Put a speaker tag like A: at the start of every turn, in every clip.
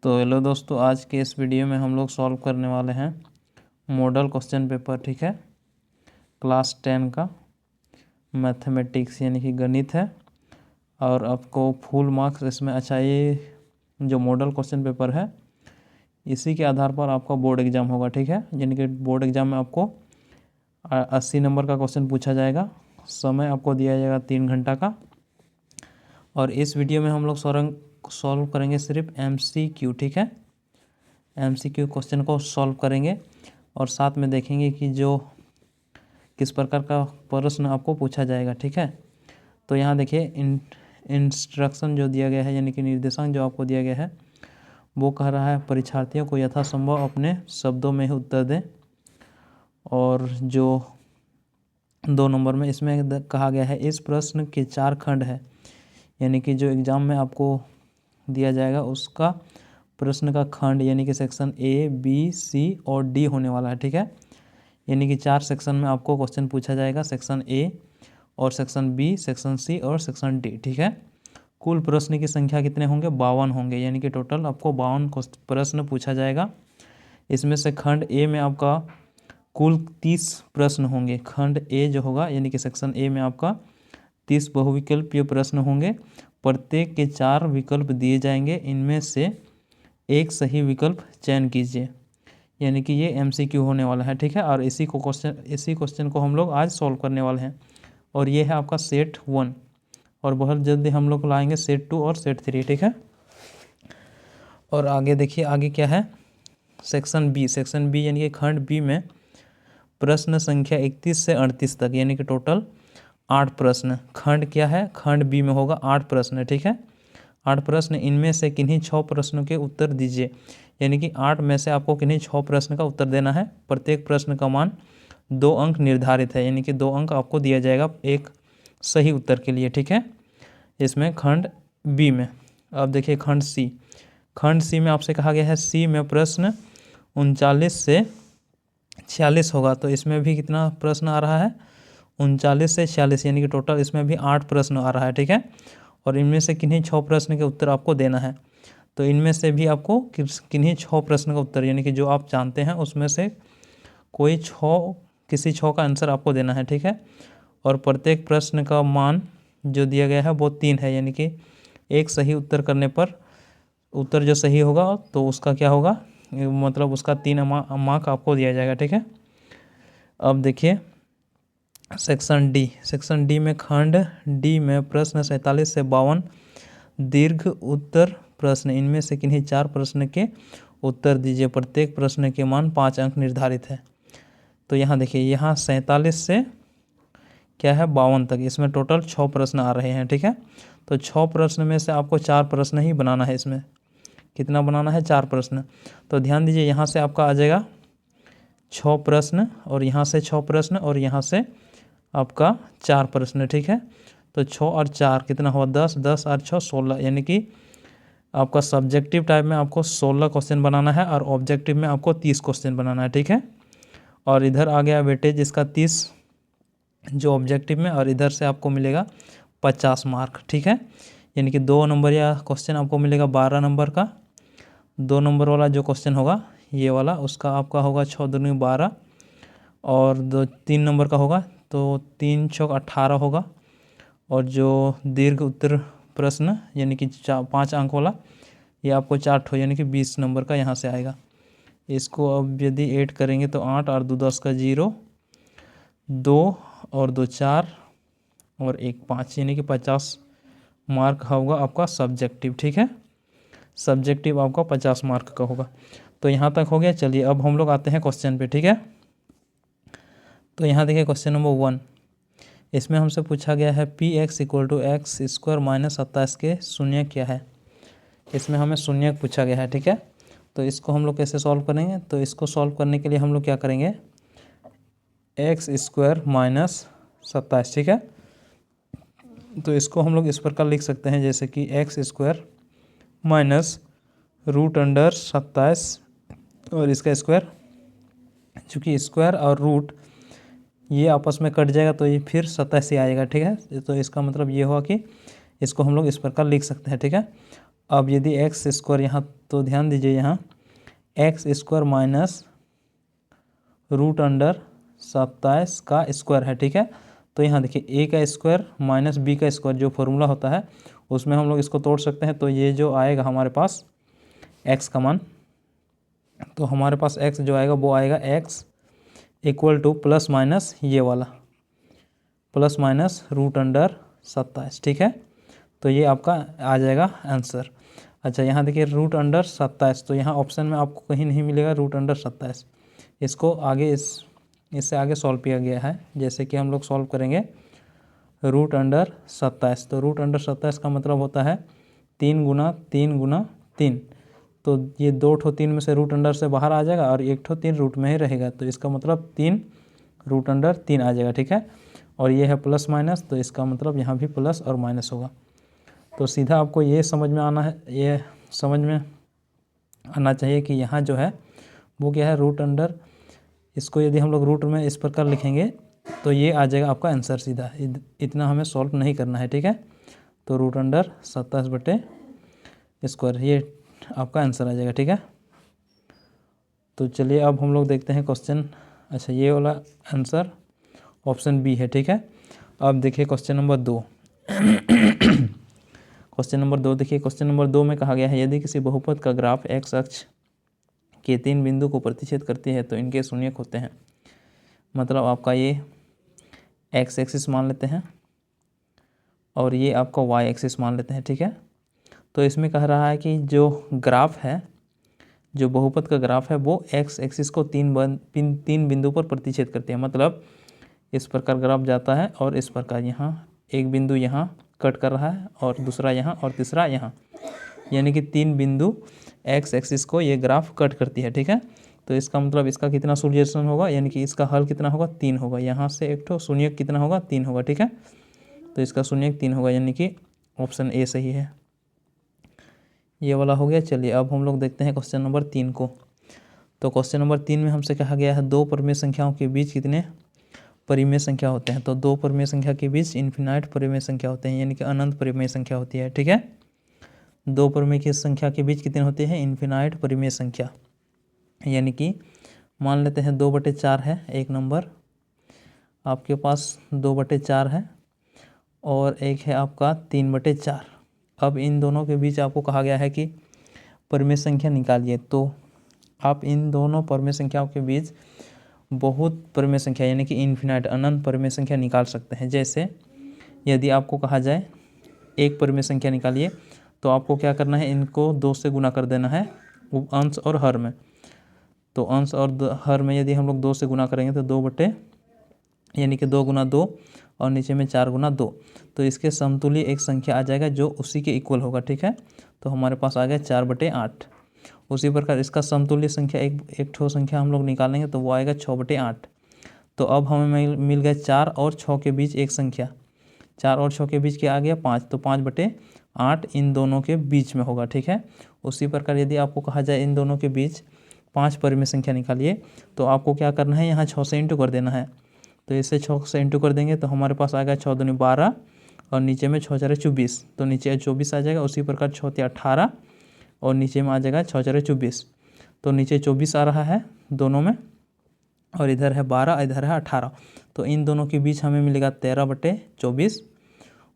A: तो हेलो दोस्तों, आज के इस वीडियो में हम लोग सॉल्व करने वाले हैं मॉडल क्वेश्चन पेपर। ठीक है, क्लास 10 का मैथमेटिक्स यानी कि गणित है। और आपको फुल मार्क्स इसमें अच्छा, ये जो मॉडल क्वेश्चन पेपर है इसी के आधार पर आपका बोर्ड एग्ज़ाम होगा। ठीक है, यानी कि बोर्ड एग्ज़ाम में आपको 80 नंबर का क्वेश्चन पूछा जाएगा। समय आपको दिया जाएगा 3 घंटा का। और इस वीडियो में हम लोग सॉल्व करेंगे सिर्फ MCQ। ठीक है, MCQ क्वेश्चन को सॉल्व करेंगे और साथ में देखेंगे कि जो किस प्रकार का प्रश्न आपको पूछा जाएगा। ठीक है, तो यहाँ देखिए इंस्ट्रक्शन जो दिया गया है यानी कि निर्देशांक जो आपको दिया गया है वो कह रहा है परीक्षार्थियों को यथासंभव अपने शब्दों में ही उत्तर दें। और जो 2 नंबर में इसमें कहा गया है इस प्रश्न के 4 खंड है, यानी कि जो एग्ज़ाम में आपको दिया जाएगा उसका प्रश्न का खंड यानी कि सेक्शन A, B, C और D होने वाला है। ठीक है, यानी कि 4 सेक्शन में आपको क्वेश्चन पूछा जाएगा, सेक्शन A और सेक्शन B, सेक्शन C और सेक्शन D। ठीक है, कुल प्रश्न की संख्या कितने होंगे? 52 होंगे, यानी कि टोटल आपको 52 प्रश्न पूछा जाएगा। इसमें से खंड A में आपका कुल 30 प्रश्न होंगे। खंड A जो होगा यानी कि सेक्शन A में आपका 30 बहुविकल्पीय प्रश्न होंगे। प्रत्येक के 4 विकल्प दिए जाएंगे, इनमें से एक सही विकल्प चयन कीजिए, यानी कि ये MCQ होने वाला है। ठीक है, और इसी क्वेश्चन को हम लोग आज सॉल्व करने वाले हैं। और ये है आपका सेट 1 और बहुत जल्दी हम लोग लाएंगे सेट 2 और सेट 3। ठीक है, और आगे देखिए आगे क्या है, सेक्शन B यानी कि खंड B में प्रश्न संख्या 31 से 38 तक, यानी कि टोटल 8 प्रश्न। खंड क्या है? खंड B में होगा 8 प्रश्न। ठीक है, 8 प्रश्न, इनमें से किन्हीं 6 प्रश्नों के उत्तर दीजिए, यानी कि 8 में से आपको किन्हीं 6 प्रश्न का उत्तर देना है। प्रत्येक प्रश्न का मान 2 अंक निर्धारित है, यानी कि 2 अंक आपको दिया जाएगा एक सही उत्तर के लिए। ठीक है, इसमें खंड B में। अब देखिए खंड C में आपसे कहा गया है C में प्रश्न 39 से 46 होगा। तो इसमें भी कितना प्रश्न आ रहा है? 39 से 46, यानी कि टोटल इसमें भी 8 प्रश्न आ रहा है। ठीक है, और इनमें से किन्हीं 6 प्रश्न के उत्तर आपको देना है। तो इनमें से भी आपको किन्हीं 6 प्रश्न का उत्तर, यानी कि जो आप जानते हैं उसमें से कोई किसी 6 का आंसर आपको देना है। ठीक है, और प्रत्येक प्रश्न का मान जो दिया गया है वो 3 है, यानी कि एक सही उत्तर करने पर उत्तर जो सही होगा तो उसका क्या होगा, मतलब उसका 3 मार्क आपको दिया जाएगा। ठीक है, अब देखिए सेक्शन डी में खंड D में प्रश्न 47 से 52 दीर्घ उत्तर प्रश्न, इनमें से किन्हीं 4 प्रश्न के उत्तर दीजिए। प्रत्येक प्रश्न के मान 5 अंक निर्धारित है। तो यहाँ देखिए, यहाँ 47 से क्या है 52 तक, इसमें टोटल 6 प्रश्न आ रहे हैं। ठीक है, तो 6 प्रश्न में से आपको 4 प्रश्न ही बनाना है। इसमें कितना बनाना है? 4 प्रश्न। तो ध्यान दीजिए, यहाँ से आपका आ जाएगा 6 प्रश्न और यहाँ से 6 प्रश्न और यहाँ से आपका 4 प्रश्न। ठीक है, तो 6 और 4 कितना हुआ? 10, 10 और 6 16, यानी कि आपका सब्जेक्टिव टाइप में आपको 16 क्वेश्चन बनाना है और ऑब्जेक्टिव में आपको 30 क्वेश्चन बनाना है। ठीक है, और इधर आ गया वेटेज इसका 30 जो ऑब्जेक्टिव में, और इधर से आपको मिलेगा 50 मार्क। ठीक है, यानी कि 2 नंबर या क्वेश्चन आपको मिलेगा 12 नंबर का। 2 नंबर वाला जो क्वेश्चन होगा ये वाला, उसका आपका होगा 6 दूनी 12, और 3 नंबर का होगा तो 3 चौक 18 होगा। और जो दीर्घ उत्तर प्रश्न यानी कि 5 अंक वाला, ये आपको 4 ठो यानी कि 20 नंबर का यहाँ से आएगा। इसको अब यदि ऐड करेंगे तो 8 और 2 10 का 0, 2 और 2 4 और 1 5, यानी कि 50 मार्क होगा आपका सब्जेक्टिव। ठीक है, सब्जेक्टिव आपका 50 मार्क का होगा। तो यहाँ तक हो गया। चलिए अब हम लोग आते हैं क्वेश्चन पे। ठीक है, तो यहाँ देखिए क्वेश्चन नंबर 1, इसमें हमसे पूछा गया है Px = x² - 27 के शून्य क्या है। इसमें हमें शून्य पूछा गया है। ठीक है, तो इसको हम लोग कैसे सॉल्व करेंगे? तो इसको सॉल्व करने के लिए हम लोग क्या करेंगे, x² - 27। ठीक है, तो इसको हम लोग इस प्रकार लिख सकते हैं जैसे कि x² - √27 और इसका स्क्वायर, चूँकि स्क्वायर और रूट ये आपस में कट जाएगा तो ये फिर 27 ही आएगा। ठीक है, तो इसका मतलब ये हुआ कि इसको हम लोग इस प्रकार लिख सकते हैं। ठीक है, अब यदि x² यहाँ तो ध्यान दीजिए यहाँ x square minus root under 27 का स्क्वायर है, ठीक है। तो यहाँ देखिए ए का स्क्वायर माइनस बी का स्क्वायर जो फॉर्मूला होता है उसमें हम लोग इसको तोड़ सकते हैं। तो ये जो आएगा हमारे पास एक्स का मान, तो हमारे पास एक्स जो आएगा वो आएगा x equal two plus minus ये वाला प्लस माइनस रूट अंडर 27, ठीक है। तो ये आपका आ जाएगा आंसर। अच्छा यहाँ देखिए रूट अंडर 27, तो यहाँ ऑप्शन में आपको कहीं नहीं मिलेगा रूट अंडर 27। इसको आगे इससे आगे सॉल्व किया गया है। जैसे कि हम लोग सॉल्व करेंगे रूट अंडर 27, तो रूट अंडर 27 का मतलब होता है 3 गुना 3 गुना 3। तो ये 2 ठो 3 में से रूट अंडर से बाहर आ जाएगा और 1 ठो 3 रूट में ही रहेगा, तो इसका मतलब 3 रूट अंडर 3 आ जाएगा, ठीक है। और ये है प्लस माइनस, तो इसका मतलब यहाँ भी प्लस और माइनस होगा। तो सीधा आपको ये समझ में आना है, ये समझ में आना चाहिए कि यहाँ जो है वो क्या है रूट अंडर, इसको यदि हम लोग रूट में इस प्रकार लिखेंगे तो ये आ जाएगा आपका आंसर सीधा। इतना हमें सॉल्व नहीं करना है, ठीक है। तो रूट अंडर 27 बटे स्क्वायर ये आपका आंसर आ जाएगा, ठीक है। तो चलिए अब हम लोग देखते हैं क्वेश्चन। अच्छा ये वाला आंसर ऑप्शन बी है, ठीक है। अब देखिए क्वेश्चन नंबर 2। क्वेश्चन नंबर 2 देखिए, क्वेश्चन नंबर 2 में कहा गया है यदि किसी बहुपद का ग्राफ एक्स अक्ष के 3 बिंदु को प्रतिच्छेद करती है तो इनके शून्यक होते हैं। मतलब आपका ये एक्स एक्सिस मान लेते हैं और ये आपका वाई एक्सिस मान लेते हैं, ठीक है। तो इसमें कह रहा है कि जो ग्राफ है, जो बहुपद का ग्राफ है वो एक्स एक्सिस को तीन बिंदु पर प्रतिच्छेद करती है। मतलब इस प्रकार ग्राफ जाता है और इस प्रकार यहाँ एक बिंदु यहाँ कट कर रहा है और दूसरा यहाँ और तीसरा यहाँ, यानी कि 3 बिंदु एक्स एक्सिस को ये ग्राफ कट करती है, ठीक है। तो इसका मतलब इसका कितना सॉल्यूशन होगा, यानी कि इसका हल कितना होगा 3 होगा। यहाँ से एक ठो शून्यक कितना होगा 3 होगा, ठीक है। तो इसका शून्यक 3 होगा, यानी कि ऑप्शन ए सही है। ये वाला हो गया। चलिए अब हम लोग देखते हैं क्वेश्चन नंबर 3 को। तो क्वेश्चन नंबर 3 में हमसे कहा गया है दो परिमेय संख्याओं के बीच कितने परिमेय संख्या होते हैं। तो दो परिमेय संख्या के बीच इन्फिनाइट परिमेय संख्या होते हैं, यानी कि अनंत परिमेय संख्या होती है, ठीक है। दो परिमेय की संख्या के बीच कितने होते हैं इन्फिनाइट परिमेय संख्या, यानी कि मान लेते हैं 2/4 है एक नंबर, आपके पास 2/4 है और एक है आपका 3/4। अब इन दोनों के बीच आपको कहा गया है कि परिमेय संख्या निकालिए। तो आप इन दोनों परिमेय संख्याओं के बीच बहुत परिमेय संख्या यानी कि इन्फिनाइट अनंत परिमेय संख्या निकाल सकते हैं। जैसे यदि आपको कहा जाए एक परिमेय संख्या निकालिए, तो आपको क्या करना है, इनको 2 से गुना कर देना है अंश और हर में। तो अंश और हर में यदि हम लोग 2 से गुना करेंगे तो 2 यानी कि 2 गुना 2 और नीचे में 4 गुना 2, तो इसके समतुल्य एक संख्या आ जाएगा जो उसी के इक्वल होगा, ठीक है। तो हमारे पास आ गया 4/8। उसी प्रकार इसका समतुल्य संख्या एक ठो संख्या हम लोग निकालेंगे तो वो आएगा 6/8। तो अब हमें मिल गया 4 और 6 के बीच एक संख्या, 4 और 6 के बीच क्या आ गया 5, तो 5/8 इन दोनों के बीच में होगा, ठीक है। उसी प्रकार यदि आपको कहा जाए इन दोनों के बीच 5 परिमेय संख्या निकालिए, तो आपको क्या करना है, यहाँ 6 से इंटू कर देना है। तो इसे 6 से इंटू कर देंगे तो हमारे पास आएगा 6 दूनी 12 और नीचे में 6 4 24, तो नीचे 24 आ जाएगा। उसी प्रकार 6 3 18 और नीचे में आ जाएगा 6 4 24, तो नीचे 24 आ रहा है दोनों में और इधर है 12, इधर है 18। तो इन दोनों के बीच हमें मिलेगा 13/24,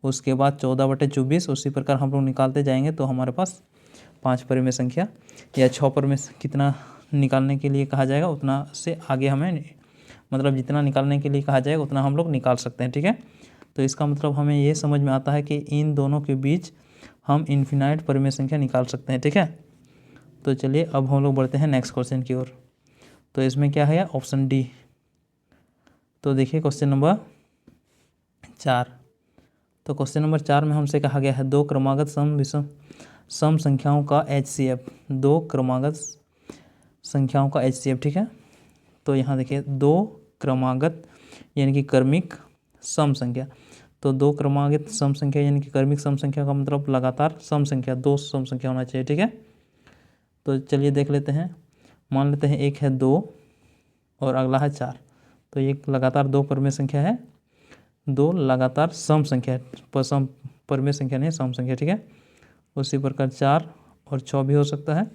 A: उसके बाद 14/24। उसी प्रकार हम लोग निकालते जाएंगे तो हमारे पास 5 परिमेय संख्या या 6 परिमेय कितना निकालने के लिए कहा जाएगा उतना से आगे हमें, मतलब जितना निकालने के लिए कहा जाएगा उतना हम लोग निकाल सकते हैं, ठीक है। तो इसका मतलब हमें ये समझ में आता है कि इन दोनों के बीच हम इन्फिनाइट परिमेय संख्या निकाल सकते हैं, ठीक है। तो चलिए अब हम लोग बढ़ते हैं नेक्स्ट क्वेश्चन की ओर। तो इसमें क्या है, ऑप्शन डी। तो देखिए क्वेश्चन नंबर 4। तो क्वेश्चन नंबर 4 में हमसे कहा गया है दो क्रमागत सम संख्याओं का HCF, दो क्रमागत संख्याओं का HCF, ठीक है। तो यहाँ देखिए दो क्रमागत यानी कि क्रमिक सम संख्या, तो दो क्रमागत सम संख्या यानी कि क्रमिक सम संख्या का मतलब लगातार सम संख्या, दो सम संख्या होना चाहिए, ठीक है। तो चलिए देख लेते हैं। मान लेते हैं एक है 2 और अगला है 4, तो ये लगातार दो परिमेय संख्या है, दो लगातार सम संख्या परिमेय संख्या नहीं सम संख्या, ठीक है। उसी प्रकार 4 और 6 भी हो सकता है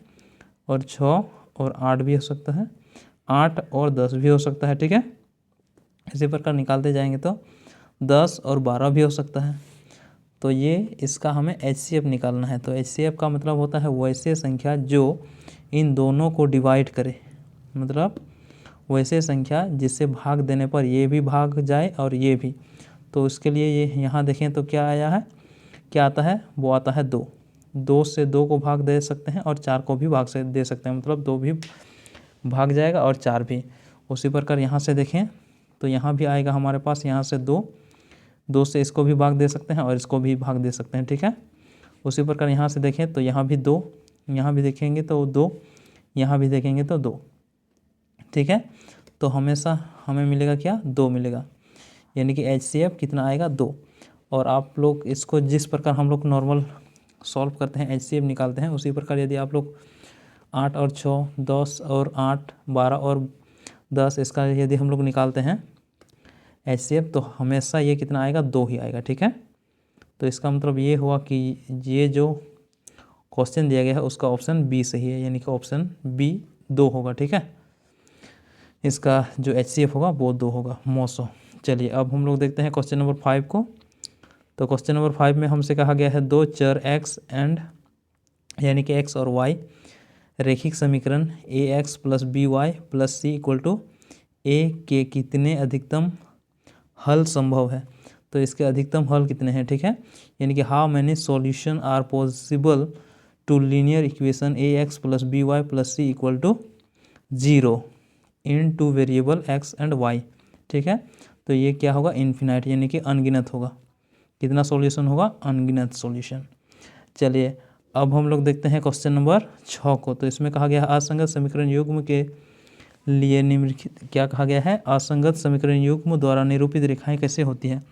A: और 6 और 8 भी हो सकता है, 8 और 10 भी हो सकता है, ठीक है। इसी प्रकार निकालते जाएंगे तो 10 और 12 भी हो सकता है। तो ये इसका हमें HCF निकालना है। तो HCF का मतलब होता है वैसे संख्या जो इन दोनों को डिवाइड करे, मतलब वैसे संख्या जिससे भाग देने पर ये भी भाग जाए और ये भी। तो उसके लिए ये यहाँ देखें तो क्या आया है, क्या आता है, वो आता है 2। 2 से 2 को भाग दे सकते हैं और 4 को भी भाग से दे सकते हैं, मतलब 2 भी भाग जाएगा और 4 भी। उसी प्रकार यहाँ से देखें तो यहाँ भी आएगा हमारे पास, यहाँ से 2 से इसको भी भाग दे सकते हैं और इसको भी भाग दे सकते हैं, ठीक है। उसी प्रकार यहाँ से देखें तो यहाँ भी 2, यहाँ भी देखेंगे तो 2, यहाँ भी देखेंगे तो 2, ठीक है। तो हमेशा हमें मिलेगा क्या, 2 मिलेगा, यानी कि HCF कितना आएगा, 2। और आप लोग इसको जिस प्रकार हम लोग नॉर्मल सॉल्व करते हैं HCF निकालते हैं, उसी प्रकार यदि आप लोग 8 और 6, 10 और 8, 12 और 10 इसका यदि हम लोग निकालते हैं HCF, तो हमेशा ये कितना आएगा, 2 ही आएगा, ठीक है। तो इसका मतलब ये हुआ कि ये जो क्वेश्चन दिया गया है उसका ऑप्शन बी सही है, यानी कि ऑप्शन बी 2 होगा, ठीक है। इसका जो HCF होगा वो 2 होगा, मोसो। चलिए अब हम लोग देखते हैं क्वेश्चन नंबर 5 को। तो क्वेश्चन नंबर 5 में हमसे कहा गया है 2 चर x एंड यानी कि x और y रेखिक समीकरण ax plus by plus c equal to a के कितने अधिकतम हल संभव है। तो इसके अधिकतम हल कितने हैं, ठीक है, यानी कि how many solution are possible to linear equation ax plus by plus c equal to 0 in two variable x and y, ठीक है। तो ये क्या होगा, इन्फिनाइट, यानी कि अनगिनत होगा। कितना सॉल्यूशन होगा, अनगिनत सॉल्यूशन। चलिए अब हम लोग देखते हैं क्वेश्चन नंबर 6 को। तो इसमें कहा गया है असंगत समीकरण युग्म के लिए निम्नलिखित, क्या कहा गया है, असंगत समीकरण युग्म द्वारा निरूपित रेखाएं कैसे होती हैं।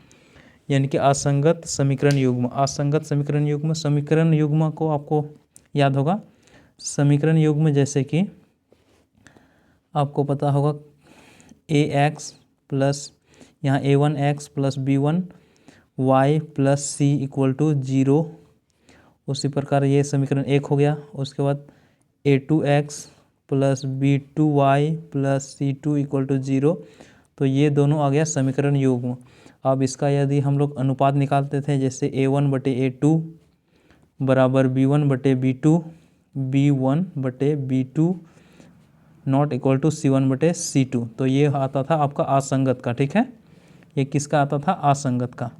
A: यानी कि असंगत समीकरण युग्म, असंगत समीकरण युग्म, समीकरण युग्म को आपको याद होगा, समीकरण युग्म जैसे कि आपको पता होगा ax प्लस यहाँ a1x plus b1y plus c equal to 0। उसी प्रकार ये समीकरण 1 हो गया। उसके बाद a2x plus b2y plus c2 equal to 0। तो ये दोनों आ गया समीकरण युग्म। अब इसका यदि हम लोग अनुपात निकालते थे, जैसे a1/a2 बराबर b1/b2, b1/b2 not equal to c1/c2, तो ये आता था आपका असंगत का, ठीक है। ये किसका आता था, असंगत का।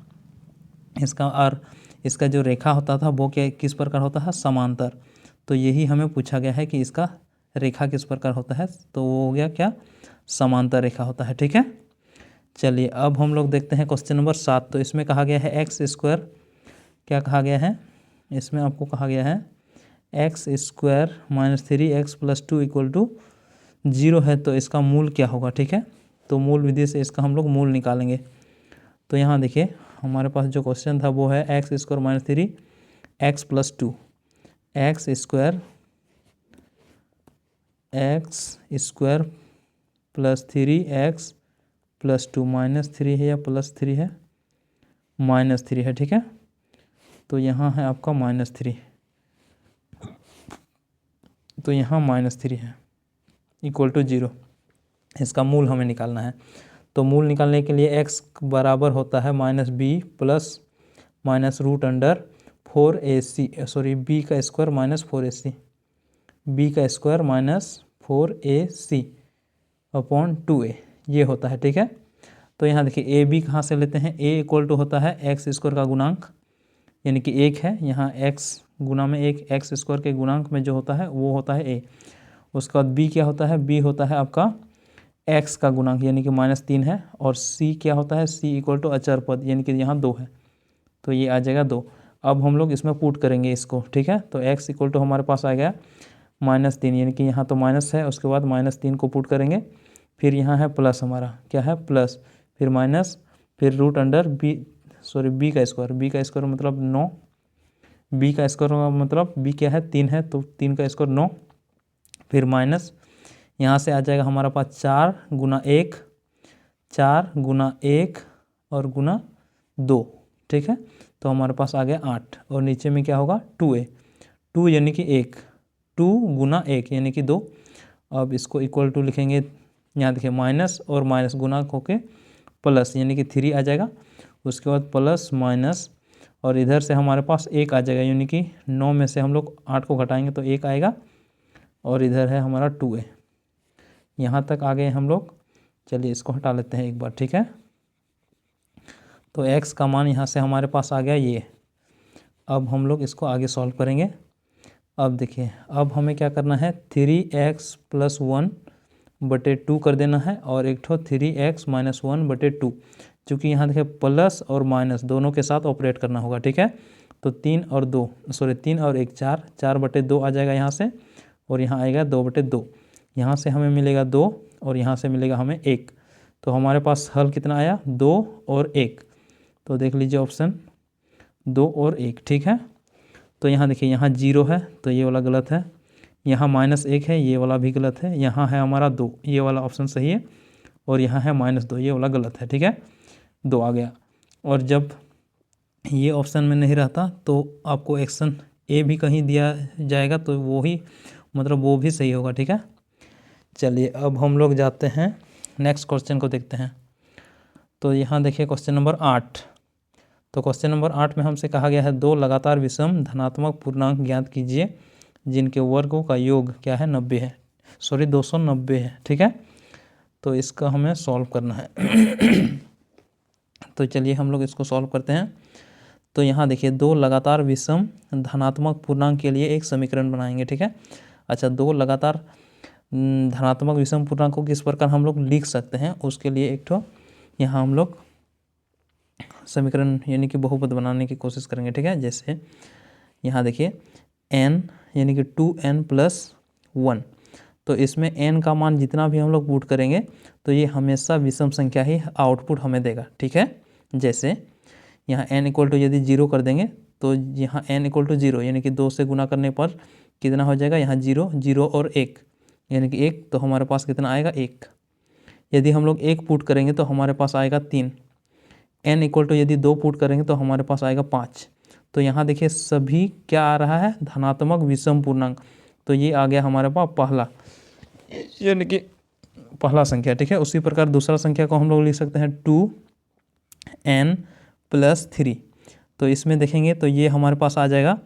A: इसका जो रेखा होता था वो क्या, किस प्रकार होता है, समांतर। तो यही हमें पूछा गया है कि इसका रेखा किस प्रकार होता है, तो वो हो गया क्या, समांतर रेखा होता है, ठीक है। चलिए अब हम लोग देखते हैं क्वेश्चन नंबर 7। तो इसमें कहा गया है x², क्या कहा गया है, इसमें आपको कहा गया है x² - 3x + 2 इक्वल टू 0 है। तो इसका मूल क्या होगा, ठीक है। तो मूल विधि से इसका हम लोग मूल निकालेंगे। तो यहाँ देखिए हमारे पास जो क्वेश्चन था वो है x² - 3x + 2, x² + 3x + 2 -3 है या +3 है, -3 है, ठीक है। तो यहाँ है आपका -3, तो यहाँ -3 है इक्वल टू 0। इसका मूल हमें निकालना है। तो मूल निकालने के लिए x बराबर होता है -b plus -√4ac, sorry b का स्क्वायर -4ac, b का स्क्वायर -4ac अपॉन 2a, ये होता है, ठीक है। तो यहाँ देखिए a b कहाँ से लेते हैं, a इक्वल टू होता है x² का गुणांक, यानी कि 1 है, यहाँ x गुना में 1, x² के गुणांक में जो होता है वो होता है a। उसके बाद b क्या होता है, b होता है आपका x का गुणांक, यानी कि -3 है। और c क्या होता है, c इक्वल टू अचर पद, यानी कि यहाँ 2 है, तो ये आ जाएगा 2। अब हम लोग इसमें पुट करेंगे इसको, ठीक है। तो x इक्वल टू हमारे पास आ गया -3, यानी कि यहाँ तो माइनस है, उसके बाद -3 को पुट करेंगे, फिर यहाँ है प्लस, हमारा क्या है, प्लस, फिर माइनस, फिर b का स्क्वायर मतलब 9, b का स्क्वायर मतलब b क्या है, 3 है, तो 3 का स्क्वायर 9, फिर माइनस, यहाँ से आ जाएगा हमारा पास 4 गुना 1, 4 गुना 1 और गुना 2, ठीक है। तो हमारे पास आ गया 8, और नीचे में क्या होगा 2a, 2 यानी कि 1, 2 गुना 1 यानी कि 2। अब इसको इक्वल टू लिखेंगे, यहाँ देखिए माइनस और माइनस गुना होके प्लस यानी कि 3 आ जाएगा। उसके बाद प्लस माइनस और इधर से हमारे पास 1 आ जाएगा, यानी कि 9 में से हम लोग 8 को घटाएंगे तो 1 आएगा और इधर है हमारा 2a। यहाँ तक आ गए हम लोग। चलिए इसको हटा लेते हैं एक बार, ठीक है। तो x का मान यहाँ से हमारे पास आ गया ये। अब हम लोग इसको आगे सॉल्व करेंगे। अब देखिए, अब हमें क्या करना है, 3x + 1/2 कर देना है और एक ठो 3x - 1/2, चूँकि यहाँ देखिए प्लस और माइनस दोनों के साथ ऑपरेट करना होगा, ठीक है। तो 3 और 1 4, 4/2 आ जाएगा यहाँ से और यहाँ आएगा 2/2। यहाँ से हमें मिलेगा 2 और यहाँ से मिलेगा हमें 1। तो हमारे पास हल कितना आया, 2 और 1। तो देख लीजिए ऑप्शन 2 और 1, ठीक है। तो यहाँ देखिए, यहाँ 0 है तो ये वाला गलत है, यहाँ -1 है ये वाला भी गलत है, यहाँ है हमारा 2, ये वाला ऑप्शन सही है, और यहाँ है -2, ये वाला गलत है, ठीक है। 2 आ गया। और जब ये ऑप्शन में नहीं रहता तो आपको एक्शन ए भी कहीं दिया जाएगा तो वो ही मतलब वो भी सही होगा, ठीक है। चलिए अब हम लोग जाते हैं नेक्स्ट क्वेश्चन को देखते हैं। तो यहाँ देखिए क्वेश्चन नंबर 8। तो क्वेश्चन नंबर 8 में हमसे कहा गया है 2 लगातार विषम धनात्मक पूर्णांक ज्ञात कीजिए जिनके वर्गों का योग क्या है, 90 है, 290 है, ठीक है। तो इसका हमें सॉल्व करना है। तो चलिए हम लोग इसको सॉल्व करते हैं। तो यहाँ देखिए 2 लगातार विषम धनात्मक पूर्णांक के लिए एक समीकरण बनाएंगे, ठीक है। अच्छा, 2 लगातार धनात्मक विषम पूर्णांक को किस प्रकार हम लोग लिख सकते हैं, उसके लिए एक ठो यहाँ हम लोग समीकरण यानी कि बहुपद बनाने की कोशिश करेंगे, ठीक है। जैसे यहाँ देखिए n यानी कि 2n + 1, तो इसमें n का मान जितना भी हम लोग पुट करेंगे तो ये हमेशा विषम संख्या ही आउटपुट हमें देगा, ठीक है। जैसे यहाँ n = यदि 0 कर देंगे तो यहाँ n = 0 यानी कि 2 से गुना करने पर कितना हो जाएगा, यहाँ 0 0 और 1 यानी कि 1, तो हमारे पास कितना आएगा, 1। यदि हम लोग 1 पुट करेंगे तो हमारे पास आएगा 3। n = यदि 2 पुट करेंगे तो हमारे पास आएगा 5। तो यहाँ देखिए सभी क्या आ रहा है, धनात्मक विषम पूर्णांक। तो ये आ गया हमारे पास पहला, यानी कि पहला संख्या, ठीक है। उसी प्रकार दूसरा संख्या को हम लोग लिख सकते हैं 2n + 3। तो इसमें देखेंगे तो ये हमारे पास आ जाएगा,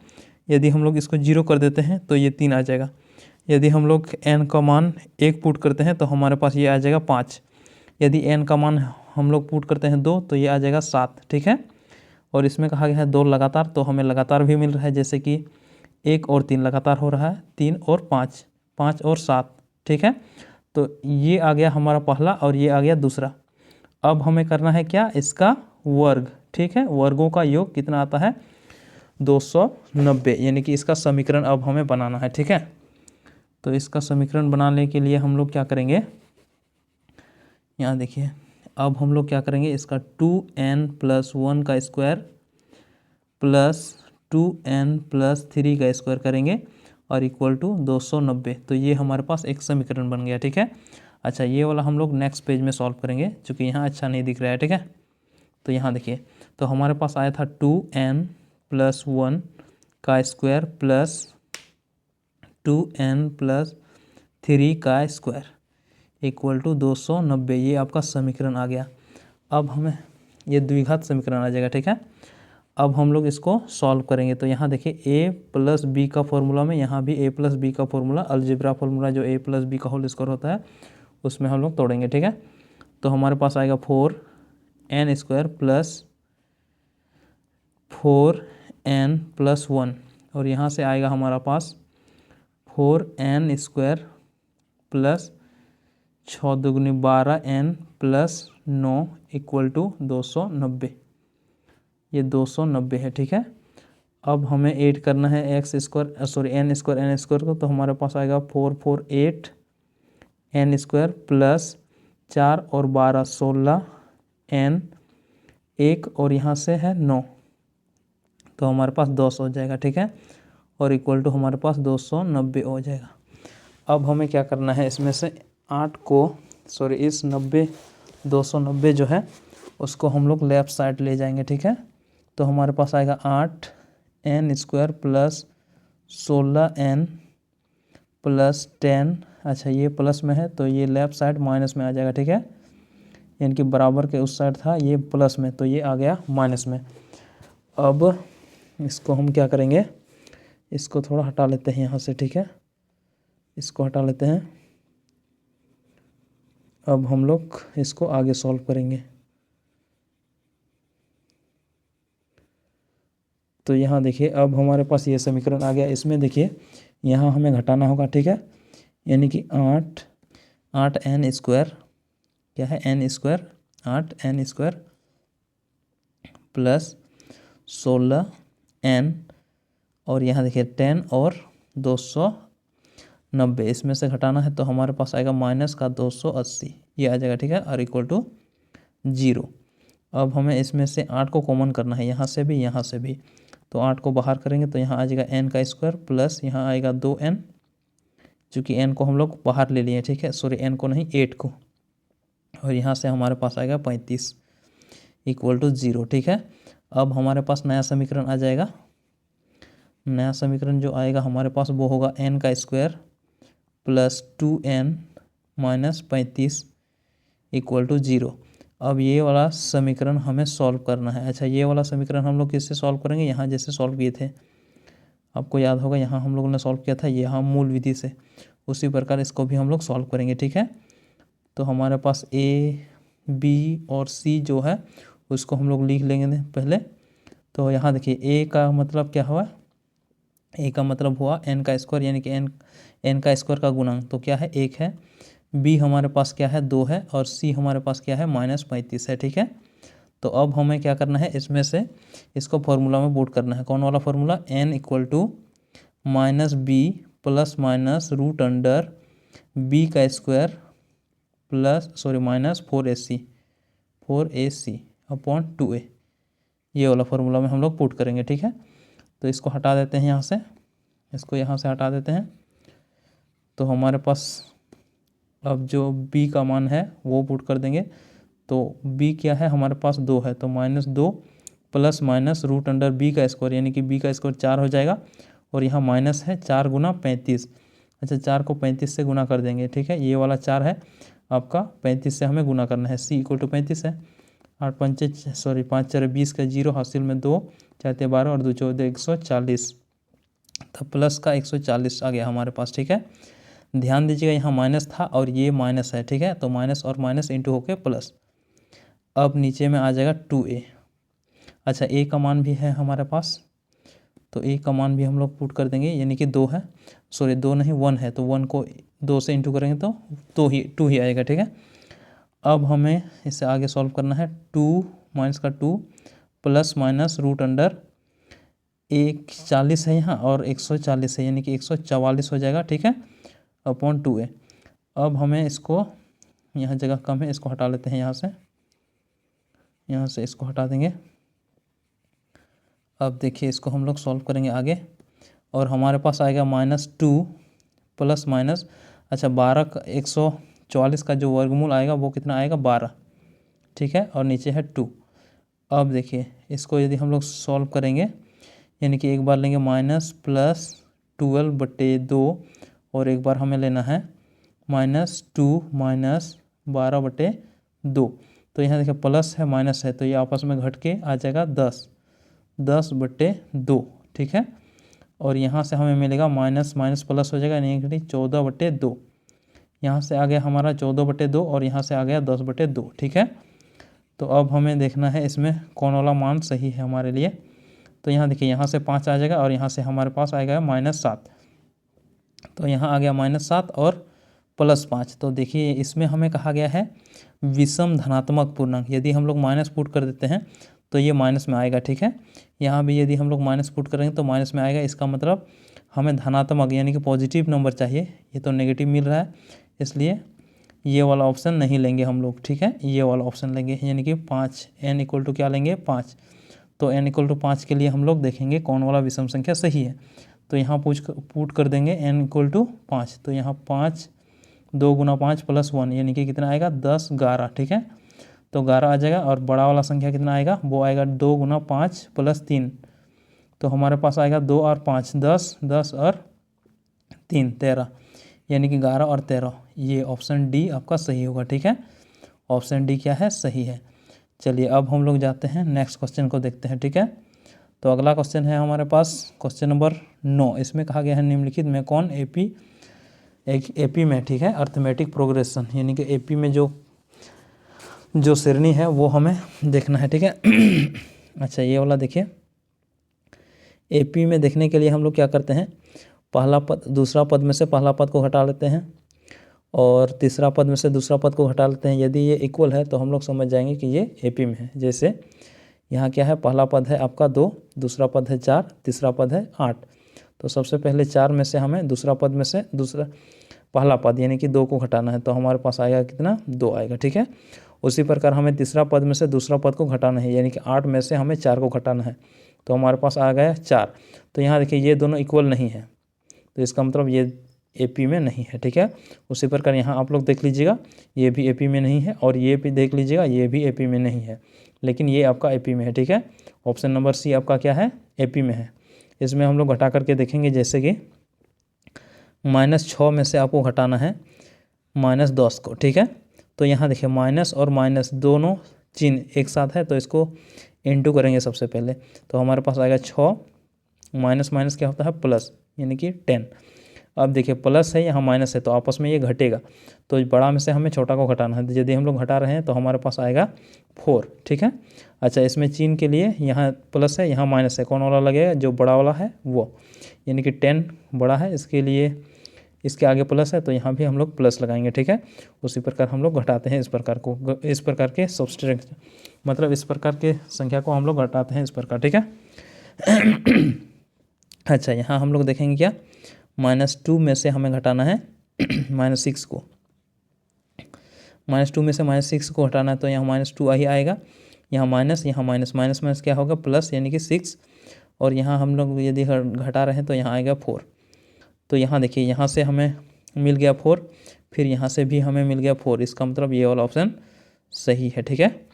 A: यदि हम लोग इसको 0 कर देते हैं तो ये 3 आ जाएगा। यदि हम लोग n का मान 1 पुट करते हैं तो हमारे पास ये आ जाएगा 5। यदि n का मान हम लोग पुट करते हैं 2 तो ये आ जाएगा 7, ठीक है। और इसमें कहा गया है 2 लगातार, तो हमें लगातार भी मिल रहा है, जैसे कि 1 और 3 लगातार हो रहा है, 3 और 5, 5 और 7, ठीक है। तो ये आ गया हमारा पहला और ये आ गया दूसरा। अब हमें करना है क्या, इसका वर्ग, ठीक है। वर्गों का योग कितना आता है, 290, यानी कि इसका समीकरण अब हमें बनाना है, ठीक है। तो इसका समीकरण बनाने के लिए हम लोग क्या करेंगे, यहाँ देखिए अब हम लोग क्या करेंगे, इसका 2n + 1 का स्क्वायर प्लस 2n + 3 का स्क्वायर करेंगे और इक्वल टू 290। तो ये हमारे पास एक समीकरण बन गया, ठीक है। अच्छा, ये वाला हम लोग नेक्स्ट पेज में सॉल्व करेंगे, क्योंकि यहाँ अच्छा नहीं दिख रहा है, ठीक है। तो यहाँ देखिए, तो हमारे पास आया था 2n + 1 का स्क्वायर प्लस 2n + 3 का स्क्वायर इक्वल टू 290। ये आपका समीकरण आ गया। अब हमें ये द्विघात समीकरण आ जाएगा, ठीक है। अब हम लोग इसको सॉल्व करेंगे। तो यहाँ देखिए a + b का फॉर्मूला में यहाँ भी a + b का फॉर्मूला, अलजेब्रा फॉर्मूला जो a + b का होल स्क्वायर होता है उसमें हम लोग तोड़ेंगे, ठीक है। तो हमारे पास आएगा 4n² + 4n + 1 और यहाँ से आएगा हमारा पास 4n² + 6 × 2 = 12n + 9 इक्वल टू 290। ये 290 है, ठीक है। अब हमें ऐड करना है n² को, तो हमारे पास आएगा 448 n² प्लस 4 और 12 16 n 1 और यहाँ से है 9, तो हमारे पास 200 हो जाएगा, ठीक है। और इक्वल टू हमारे पास 290 हो जाएगा। अब हमें क्या करना है, इसमें से 8 को इस 290 जो है उसको हम लोग लेफ़्ट साइड ले जाएंगे, ठीक है। तो हमारे पास आएगा 8n² प्लस 16n प्लस 10, अच्छा ये प्लस में है तो ये लेफ्ट साइड माइनस में आ जाएगा, ठीक है, यानी कि बराबर के उस साइड था, ये प्लस में तो ये आ गया माइनस में। अब इसको हम क्या करेंगे, इसको थोड़ा हटा लेते हैं यहाँ से, ठीक है, इसको हटा लेते हैं। अब हम लोग इसको आगे सॉल्व करेंगे। तो यहाँ देखिए अब हमारे पास ये समीकरण आ गया। इसमें देखिए यहाँ हमें घटाना होगा, ठीक है, यानी कि 8n² क्या है, n² 8n² प्लस 16n, और यहाँ देखिए 10 और 290, इसमें से घटाना है तो हमारे पास आएगा माइनस का 280, ये आ जाएगा, ठीक है, और इक्वल टू 0। अब हमें इसमें से 8 को कॉमन करना है, यहाँ से भी यहाँ से भी, तो 8 को बाहर करेंगे तो यहाँ आ जाएगा n² प्लस यहाँ आएगा 2n, चूँकि n को हम लोग बाहर ले लिए, ठीक है, सॉरी n को नहीं 8 को, और यहाँ से हमारे पास आएगा 35 इक्वल टू 0, ठीक है। अब हमारे पास नया समीकरण आ जाएगा। नया समीकरण जो आएगा हमारे पास वो होगा n² plus 2n minus 35 equal to 0। अब ये वाला समीकरण हमें सॉल्व करना है। अच्छा ये वाला समीकरण हम लोग किससे सॉल्व करेंगे, यहाँ जैसे सॉल्व किए थे, आपको याद होगा यहाँ हम लोगों ने सॉल्व किया था यहाँ मूल विधि से, उसी प्रकार इसको भी हम लोग सॉल्व करेंगे, ठीक है। तो हमारे पास ए, बी और सी जो है उसको हम लोग लिख लेंगे पहले। तो यहाँ देखिए ए का मतलब क्या हुआ, ए का मतलब हुआ n² यानी कि n² का गुणांक तो क्या है 1 है। बी हमारे पास क्या है 2 है, और सी हमारे पास क्या है -35 है, ठीक है। तो अब हमें क्या करना है, इसमें से इसको फॉर्मूला में पुट करना है। कौन वाला formula, n equal to -b plus minus root under b² plus sorry minus 4ac upon 2a, ये वाला फॉर्मूला में हम लोग पुट करेंगे, ठीक है। तो इसको हटा देते हैं यहाँ से, इसको यहाँ से हटा देते हैं। तो हमारे पास अब जो b का मान है वो पुट कर देंगे। तो b क्या है हमारे पास 2 है, तो -2 plus minus root under b² यानी कि b² 4 हो जाएगा, और यहाँ माइनस है 4 गुना 35। अच्छा 4 को 35 से गुना कर देंगे, ठीक है, ये वाला 4 है आपका 35 से हमें गुना करना है, c इक्वल टू 35 है। 8 5 सॉरी 5 4 20 का 0 हासिल में 2 4 12 और 2 14 140, तब प्लस का 140 आ गया हमारे पास, ठीक है। ध्यान दीजिएगा यहाँ माइनस था और ये माइनस है, ठीक है, तो माइनस और माइनस इंटू होके प्लस। अब नीचे में आ जाएगा 2a। अच्छा a का मान भी है हमारे पास, तो a का मान भी हम लोग पुट कर देंगे, यानी कि 2 है, सॉरी 2 नहीं 1 है, तो 1 को 2 से इंटू करेंगे तो 2 ही आएगा, ठीक है। अब हमें इससे आगे सॉल्व करना है, 2 माइनस का 2 प्लस माइनस रूट अंडर 140 है यहाँ और 140 है, यानी कि 144 हो जाएगा, ठीक है, अपॉन 2a। अब हमें इसको, यहाँ जगह कम है, इसको हटा लेते हैं यहाँ से इसको हटा देंगे। अब देखिए इसको हम लोग सॉल्व करेंगे आगे, और हमारे पास आएगा -2 प्लस माइनस, अच्छा 12 का 144 का जो वर्गमूल आएगा वो कितना आएगा 12, ठीक है, और नीचे है 2। अब देखिए इसको यदि हम लोग सॉल्व करेंगे, यानी कि एक बार लेंगे माइनस प्लस 12/2, और एक बार हमें लेना है -2 माइनस 12/2। तो यहाँ देखिए प्लस है माइनस है तो ये आपस में घट के आ जाएगा 10/2, ठीक है। और यहाँ से हमें मिलेगा माइनस माइनस प्लस हो जाएगा, यानी कि 14/2। यहाँ से आ गया हमारा 14/2 और यहाँ से आ गया 10/2, ठीक है। तो अब हमें देखना है इसमें कौन वाला मान सही है हमारे लिए। तो यहाँ देखिए यहाँ से 5 आ जाएगा और यहाँ से हमारे पास आएगा -7, तो यहाँ आ गया -7 और +5। तो देखिए इसमें हमें कहा गया है विषम धनात्मक पूर्णांक, यदि हम लोग माइनस पुट कर देते हैं तो ये माइनस में आएगा, ठीक है। यहाँ भी यदि हम लोग माइनस पुट करेंगे तो माइनस में आएगा, इसका मतलब हमें धनात्मक यानी कि पॉजिटिव नंबर चाहिए, ये तो नेगेटिव मिल रहा है, इसलिए ये वाला ऑप्शन नहीं लेंगे हम लोग, ठीक है, ये वाला ऑप्शन लेंगे, यानी कि 5, n इक्वल टू क्या लेंगे 5। तो n इक्वल टू 5 के लिए हम लोग देखेंगे कौन वाला विषम संख्या सही है। तो यहाँ पुट कर देंगे n इक्वल टू 5, तो यहाँ 5 2 गुना 5 प्लस 1 यानी कि कितना आएगा 10 11, ठीक है, तो 11 आ जाएगा। और बड़ा वाला संख्या कितना आएगा, वो आएगा 2 गुना 5 प्लस 3, तो हमारे पास आएगा 2 और 5 10, 10 और 3 13, यानी कि 11 और 13, ये ऑप्शन डी आपका सही होगा। ठीक है, ऑप्शन डी क्या है, सही है। चलिए अब हम लोग जाते हैं नेक्स्ट क्वेश्चन को देखते हैं। ठीक है, तो अगला क्वेश्चन है हमारे पास क्वेश्चन नंबर 9। इसमें कहा गया है निम्नलिखित में कौन एपी में, ठीक है, अर्थमेटिक प्रोग्रेशन यानी कि एपी में जो श्रेणी है वो हमें देखना है। ठीक है अच्छा, ये वाला देखिए, एपी में देखने के लिए हम लोग क्या करते हैं, पहला पद दूसरा पद में से पहला पद को घटा लेते हैं और तीसरा पद में से दूसरा पद को घटा लेते हैं। यदि ये इक्वल है तो हम लोग समझ जाएंगे कि ये एपी में है। जैसे यहाँ क्या है, पहला पद है आपका 2, दूसरा पद है 4, तीसरा पद है 8। तो सबसे पहले 4 में से हमें दूसरा पद में से पहला पद यानी कि 2 को घटाना है, तो हमारे पास आएगा कितना, 2 आएगा। ठीक है, उसी प्रकार हमें तीसरा पद में से दूसरा पद को घटाना है, यानी कि 8 में से हमें 4 को घटाना है, तो हमारे पास आ गया 4। तो यहाँ देखिए ये दोनों इक्वल नहीं है, तो इसका मतलब ये एपी में नहीं है। ठीक है, उसी प्रकार यहाँ आप लोग देख लीजिएगा, ये भी एपी में नहीं है और ये भी देख लीजिएगा, ये भी एपी में नहीं है, लेकिन ये आपका एपी में है। ठीक है, ऑप्शन नंबर सी आपका क्या है, एपी में है। इसमें हम लोग घटा करके देखेंगे, जैसे कि -6 में से आपको घटाना है -10 को। ठीक है, तो यहाँ देखिए माइनस और माइनस दोनों चिन्ह एक साथ है, तो इसको इनटू करेंगे सबसे पहले, तो हमारे पास आएगा 6, माइनस माइनस क्या होता है, प्लस, यानी कि 10। अब देखिए प्लस है, यहाँ माइनस है, तो आपस में ये घटेगा, तो बड़ा में से हमें छोटा को घटाना है। यदि हम लोग घटा रहे हैं तो हमारे पास आएगा 4। ठीक है, अच्छा, इसमें चिन्ह के लिए यहाँ प्लस है, यहाँ माइनस है, कौन वाला लगेगा, जो बड़ा वाला है वो, यानी कि 10 बड़ा है, इसके लिए इसके आगे प्लस है, तो यहाँ भी हम लोग प्लस लगाएंगे। ठीक है, उसी प्रकार हम लोग घटाते हैं इस प्रकार के सब्सट्रैक्ट, मतलब इस प्रकार के संख्या को हम लोग घटाते हैं इस प्रकार। ठीक है अच्छा, यहाँ हम लोग देखेंगे क्या, -2 में से हमें घटाना है -6 को, -2 में से -6 को हटाना है, तो यहाँ -2 ही आएगा, यहाँ माइनस, यहाँ माइनस, माइनस माइनस क्या होगा, प्लस, यानी कि 6, और यहाँ हम लोग यदि घटा रहे हैं तो यहाँ आएगा 4। तो यहाँ देखिए, यहाँ से हमें मिल गया 4, फिर यहाँ से भी हमें मिल गया 4, इसका मतलब ये वाला ऑप्शन सही है। ठीक है,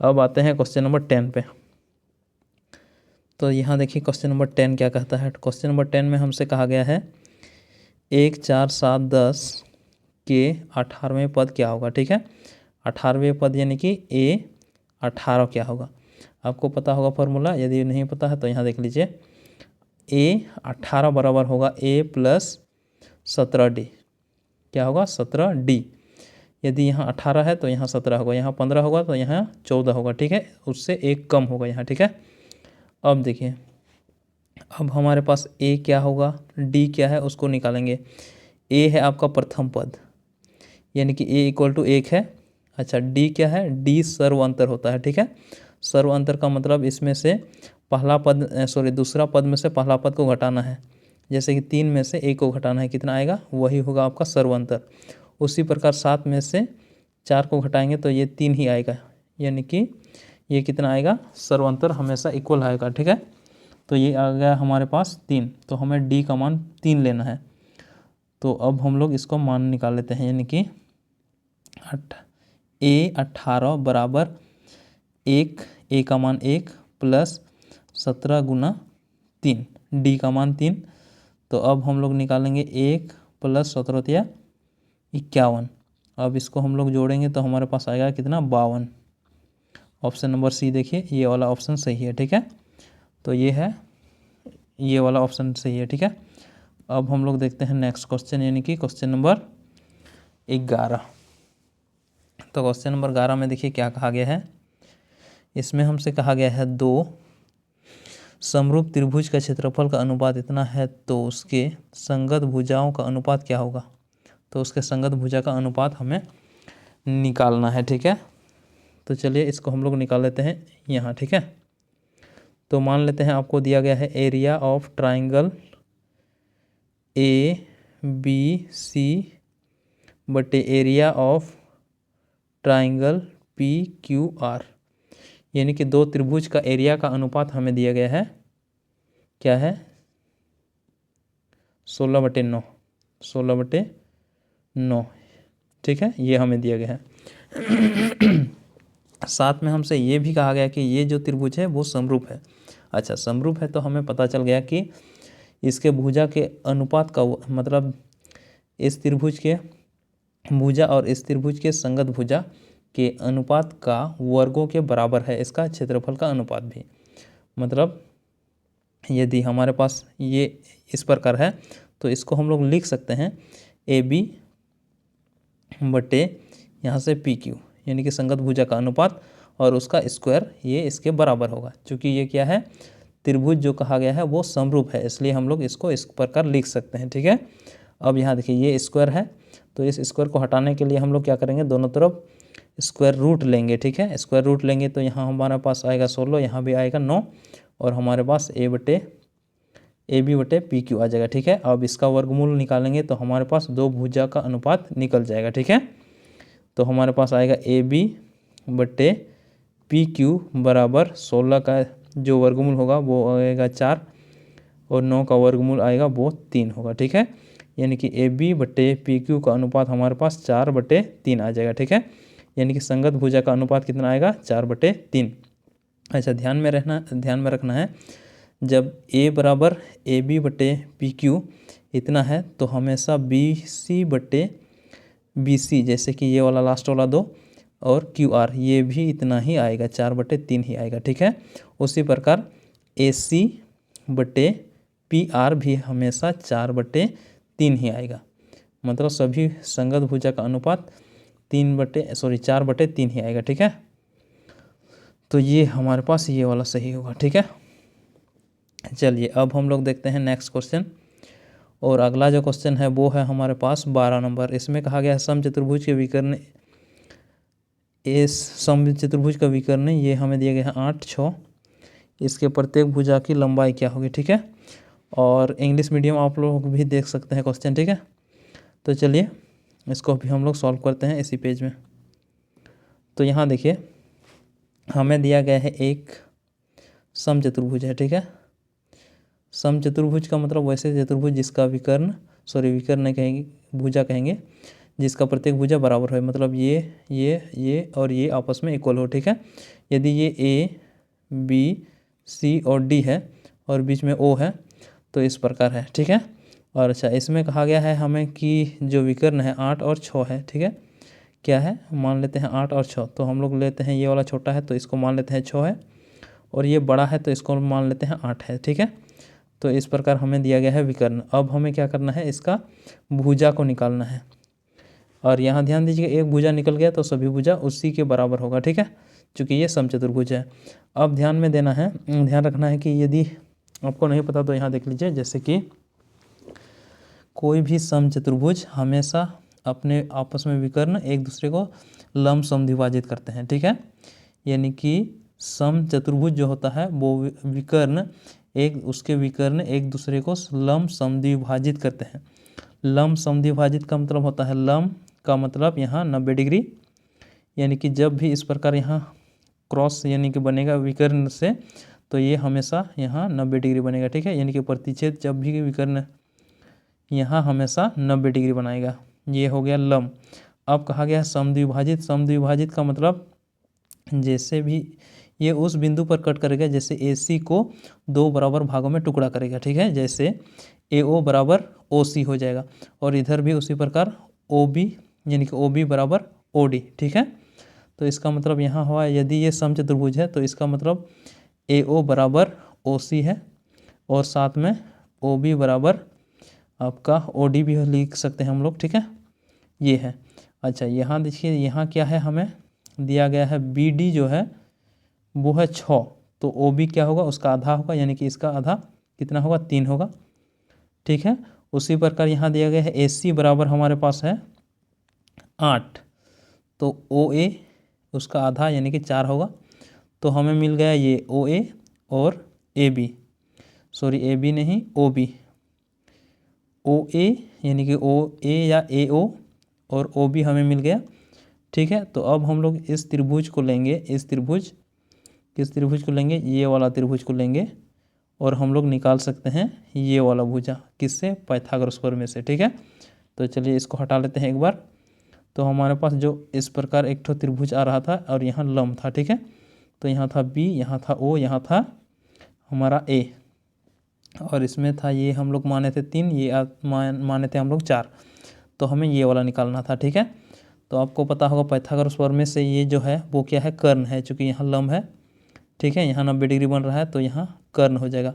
A: अब आते हैं क्वेश्चन नंबर 10 पे। तो यहाँ देखिए क्वेश्चन नंबर 10 क्या कहता है। क्वेश्चन नंबर 10 में हमसे कहा गया है 1, 4, 7, 10 के 18वें पद क्या होगा। ठीक है, 18वें पद यानी कि A18 क्या होगा, आपको पता होगा फॉर्मूला, यदि नहीं पता है तो यहाँ देख लीजिए, A18 बराबर होगा A + 17D, क्या होगा, 17D। यदि यहाँ 18 है तो यहाँ 17 होगा, यहाँ 15 होगा तो यहाँ 14 होगा। ठीक है, उससे एक कम होगा यहाँ। ठीक है, अब देखिए, अब हमारे पास A क्या होगा, D क्या है, उसको निकालेंगे। A है आपका प्रथम पद, यानी कि A = 1 है। अच्छा, D क्या है, D सर्व अंतर होता है। ठीक है, सर्व अंतर का मतलब इसमें से दूसरा पद में से पहला पद को घटाना है, जैसे कि 3 में से 1 को घटाना है, कितना आएगा, वही होगा आपका सर्व अंतर। उसी प्रकार 7 में से 4 को घटाएंगे तो ये 3 ही आएगा, यानी कि ये कितना आएगा, सर्व अंतर हमेशा इक्वल आएगा। ठीक है, तो ये आ गया हमारे पास 3, तो हमें D का मान 3 लेना है। तो अब हम लोग इसको मान निकाल लेते हैं, यानी कि A18 बराबर 1, A का मान 1 + 17 × 3, D का मान 3। तो अब हम लोग निकालेंगे 1 + 17 = 51। अब इसको हम लोग जोड़ेंगे तो हमारे पास आएगा कितना, 52। ऑप्शन नंबर सी देखिए, ये वाला ऑप्शन सही है। ठीक है, तो ये है, ये वाला ऑप्शन सही है। ठीक है, अब हम लोग देखते हैं नेक्स्ट क्वेश्चन, यानी कि क्वेश्चन नंबर 11। तो क्वेश्चन नंबर 11 में देखिए क्या कहा गया है। इसमें हमसे कहा गया है 2 समरूप त्रिभुज का क्षेत्रफल का अनुपात इतना है, तो उसके संगत भुजाओं का अनुपात क्या होगा। तो उसके संगत भुजा का अनुपात हमें निकालना है। ठीक है, तो चलिए इसको हम लोग निकाल लेते हैं यहाँ। ठीक है, तो मान लेते हैं आपको दिया गया है एरिया ऑफ ट्राइंगल ABC बटे एरिया ऑफ ट्राइंगल PQR, यानी कि 2 त्रिभुज का एरिया का अनुपात हमें दिया गया है, क्या है, 16/9, 16/9। ठीक है, ये हमें दिया गया है। साथ में हमसे ये भी कहा गया कि ये जो त्रिभुज है वो समरूप है। अच्छा, समरूप है तो हमें पता चल गया कि इसके भुजा के अनुपात का मतलब इस त्रिभुज के भुजा और इस त्रिभुज के संगत भुजा के अनुपात का वर्गों के बराबर है इसका क्षेत्रफल का अनुपात भी। मतलब यदि हमारे पास ये इस प्रकार है तो इसको हम लोग लिख सकते हैं ए बी बटे यहाँ से पी क्यू, यानी कि संगत भुजा का अनुपात और उसका स्क्वायर ये इसके बराबर होगा। क्योंकि ये क्या है, त्रिभुज जो कहा गया है वो समरूप है, इसलिए हम लोग इसको इस प्रकार लिख सकते हैं। ठीक है, अब यहाँ देखिए ये स्क्वायर है, तो इस स्क्वायर को हटाने के लिए हम लोग क्या करेंगे, दोनों तरफ स्क्वायर रूट लेंगे। ठीक है, स्क्वायर रूट लेंगे तो यहाँ हमारे पास आएगा 16, यहाँ भी आएगा 9 और हमारे पास ए बी बटे पी क्यू आ जाएगा। ठीक है, अब इसका वर्गमूल निकालेंगे तो हमारे पास दो भुजा का अनुपात निकल जाएगा। ठीक है, तो हमारे पास आएगा ए बी बटे पी क्यू बराबर 16 का जो वर्गमूल होगा वो आएगा 4 और 9 का वर्गमूल आएगा वो 3 होगा। ठीक है, यानी कि ए बी बटे पी क्यू का अनुपात हमारे पास 4/3 आ जाएगा। ठीक है, यानी कि संगत भुजा का अनुपात कितना आएगा, 4/3। अच्छा, ध्यान में रखना है, जब ए बराबर ए बी बटे पी क्यू इतना है तो हमेशा बी सी बटे बी सी, जैसे कि ये वाला लास्ट वाला 2 और क्यू आर ये भी इतना ही आएगा, 4/3 ही आएगा। ठीक है, उसी प्रकार ए सी बटे पी आर भी हमेशा 4/3 ही आएगा। मतलब सभी संगत भुजा का अनुपात 4/3 ही आएगा। ठीक है, तो ये हमारे पास ये वाला सही होगा। ठीक है, चलिए अब हम लोग देखते हैं नेक्स्ट क्वेश्चन। और अगला जो क्वेश्चन है वो है हमारे पास 12 नंबर। इसमें कहा गया है समचतुर्भुज के विकर्ण, इस समचतुर्भुज का विकर्ण ये हमें दिया गया है 8, 6, इसके प्रत्येक भुजा की लंबाई क्या होगी। ठीक है, और इंग्लिश मीडियम आप लोग भी देख सकते हैं क्वेश्चन। ठीक है, तो चलिए इसको भी हम लोग सॉल्व करते हैं इसी पेज में। तो यहाँ देखिए हमें दिया गया है एक समचतुर्भुज है। ठीक है, समचतुर्भुज का मतलब वैसे चतुर्भुज जिसका विकर्ण नहीं कहेंगे, भुजा कहेंगे, जिसका प्रत्येक भुजा बराबर है। मतलब ये और ये आपस में इक्वल हो। ठीक है, यदि ये ए बी सी और डी है और बीच में ओ है तो इस प्रकार है। ठीक है, और अच्छा इसमें कहा गया है हमें कि जो विकर्ण है 8 और 6 है। ठीक है, क्या है, मान लेते हैं 8 और 6, तो हम लोग लेते हैं ये वाला छोटा है तो इसको मान लेते हैं 6 है, और ये बड़ा है तो इसको मान लेते हैं 8 है। ठीक है, तो इस प्रकार हमें दिया गया है विकर्ण। अब हमें क्या करना है, इसका भुजा को निकालना है। और यहाँ ध्यान दीजिए एक भुजा निकल गया तो सभी भुजा उसी के बराबर होगा। ठीक है, चूँकि ये समचतुर्भुज है। अब ध्यान रखना है कि यदि आपको नहीं पता तो यहाँ देख लीजिए, जैसे कि कोई भी समचतुर्भुज हमेशा अपने आपस में विकर्ण एक दूसरे को लंबसम विभाजित करते हैं। ठीक है, यानी कि समचतुर्भुज जो होता है वो उसके विकर्ण एक दूसरे को लंबसम द्विभाजित करते हैं। लंबसम द्विभाजित का मतलब होता है, लंब का मतलब यहाँ 90 डिग्री, यानी कि जब भी इस प्रकार यहाँ क्रॉस यानी कि बनेगा विकर्ण से तो ये हमेशा यहाँ 90 डिग्री बनेगा। ठीक है, यानी कि प्रतिच्छेद जब भी विकर्ण यहाँ हमेशा 90 डिग्री बनाएगा। ये हो गया लंब। अब कहा गया है समद्विभाजित। समद्विभाजित का मतलब जैसे भी ये उस बिंदु पर कट करेगा जैसे ए सी को 2 बराबर भागों में टुकड़ा करेगा। ठीक है, जैसे ए ओ बराबर ओ सी हो जाएगा, और इधर भी उसी प्रकार ओ बी यानी कि ओ बी बराबर ओ डी। ठीक है, तो इसका मतलब यहाँ हुआ यदि ये समचतुर्भुज है तो इसका मतलब ए ओ बराबर ओ सी है और साथ में ओ बी बराबर आपका ओ डी भी लिख सकते हैं हम लोग। ठीक है, ये है। अच्छा, यहाँ देखिए यहाँ क्या है, हमें दिया गया है बी डी जो है वो है 6, तो ओ बी क्या होगा, उसका आधा होगा, यानी कि इसका आधा कितना होगा, 3 होगा। ठीक है, उसी प्रकार यहाँ दिया गया है ए सी बराबर हमारे पास है 8, तो ओ ए उसका आधा यानी कि 4 होगा। तो हमें मिल गया ये ओ ए और ए बी, ए बी नहीं ओ बी, ओ ए यानी कि ओ ए या ए ओ और ओ बी हमें मिल गया। ठीक है, तो अब हम लोग इस त्रिभुज को लेंगे, किस त्रिभुज को लेंगे, ये वाला त्रिभुज को लेंगे, और हम लोग निकाल सकते हैं ये वाला भुजा, किससे, पाइथागोरस प्रमेय से। ठीक है, तो चलिए इसको हटा लेते हैं एक बार। तो हमारे पास जो इस प्रकार एक ठो त्रिभुज आ रहा था और यहाँ लंब था। ठीक है, तो यहाँ था बी, यहाँ था ओ, यहाँ था हमारा ए, और इसमें था ये हम लोग माने थे 3, ये माने थे हम लोग 4। तो हमें ये वाला निकालना था, ठीक है। तो आपको पता होगा पाइथागोरस प्रमेय से ये जो है वो क्या है, कर्ण है, चूँकि यहाँ लंब है, ठीक है, यहाँ 90 डिग्री बन रहा है तो यहाँ कर्ण हो जाएगा।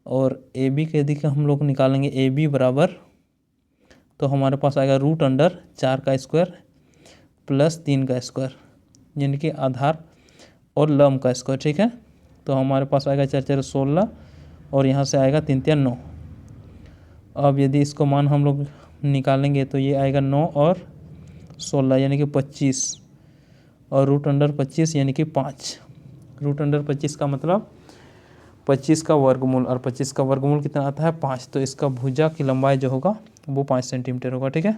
A: और ए बी के यदि हम लोग निकालेंगे, ए बी बराबर, तो हमारे पास आएगा √4 का स्क्वायर प्लस 3 का स्क्वायर, यानी कि आधार और लंब का स्क्वायर, ठीक है। तो हमारे पास आएगा 4 4 16 और यहाँ से आएगा 3 3 9। अब यदि इसको मान हम लोग निकालेंगे तो ये आएगा 9 और 16 यानी कि 25 और √25 यानी कि 5। √25 का मतलब 25 का वर्गमूल, और 25 का वर्गमूल कितना आता है, 5। तो इसका भुजा की लंबाई जो होगा वो 5 सेंटीमीटर होगा, ठीक है।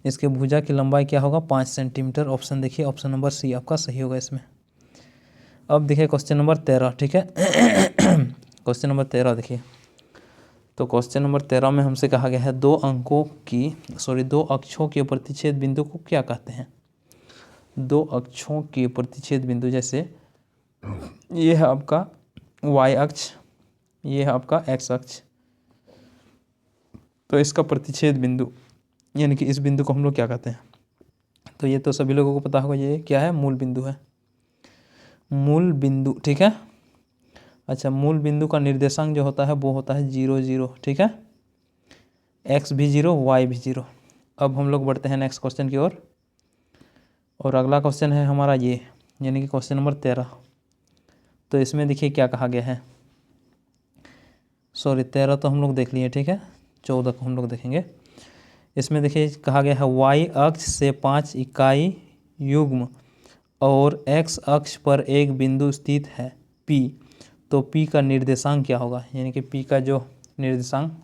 A: इसके भुजा की लंबाई क्या होगा, 5 सेंटीमीटर। ऑप्शन देखिए, ऑप्शन नंबर सी आपका सही होगा इसमें। अब देखिए क्वेश्चन नंबर 13, ठीक है। क्वेश्चन नंबर 13 देखिए। तो क्वेश्चन नंबर 13 में हमसे कहा गया है दो अक्षों के प्रतिच्छेद बिंदु को क्या कहते हैं। दो अक्षों के प्रतिच्छेद बिंदु, जैसे ये है आपका y अक्ष, ये है आपका x अक्ष, तो इसका प्रतिच्छेद बिंदु यानी कि इस बिंदु को हम लोग क्या कहते हैं। तो ये तो सभी लोगों को पता होगा, ये क्या है, मूल बिंदु है, मूल बिंदु, ठीक है। अच्छा, मूल बिंदु का निर्देशांक जो होता है वो होता है 0 0, ठीक है, x भी 0 y भी 0। अब हम लोग बढ़ते हैं नेक्स्ट क्वेश्चन की ओर, और अगला क्वेश्चन है हमारा ये, यानी कि क्वेश्चन नंबर 13। तो इसमें देखिए क्या कहा गया है, 13 तो हम लोग देख लिए, ठीक है, 14 को हम लोग देखेंगे। इसमें देखिए कहा गया है y अक्ष से 5 इकाई युग्म और x अक्ष पर एक बिंदु स्थित है P, तो P का निर्देशांक क्या होगा, यानी कि P का जो निर्देशांक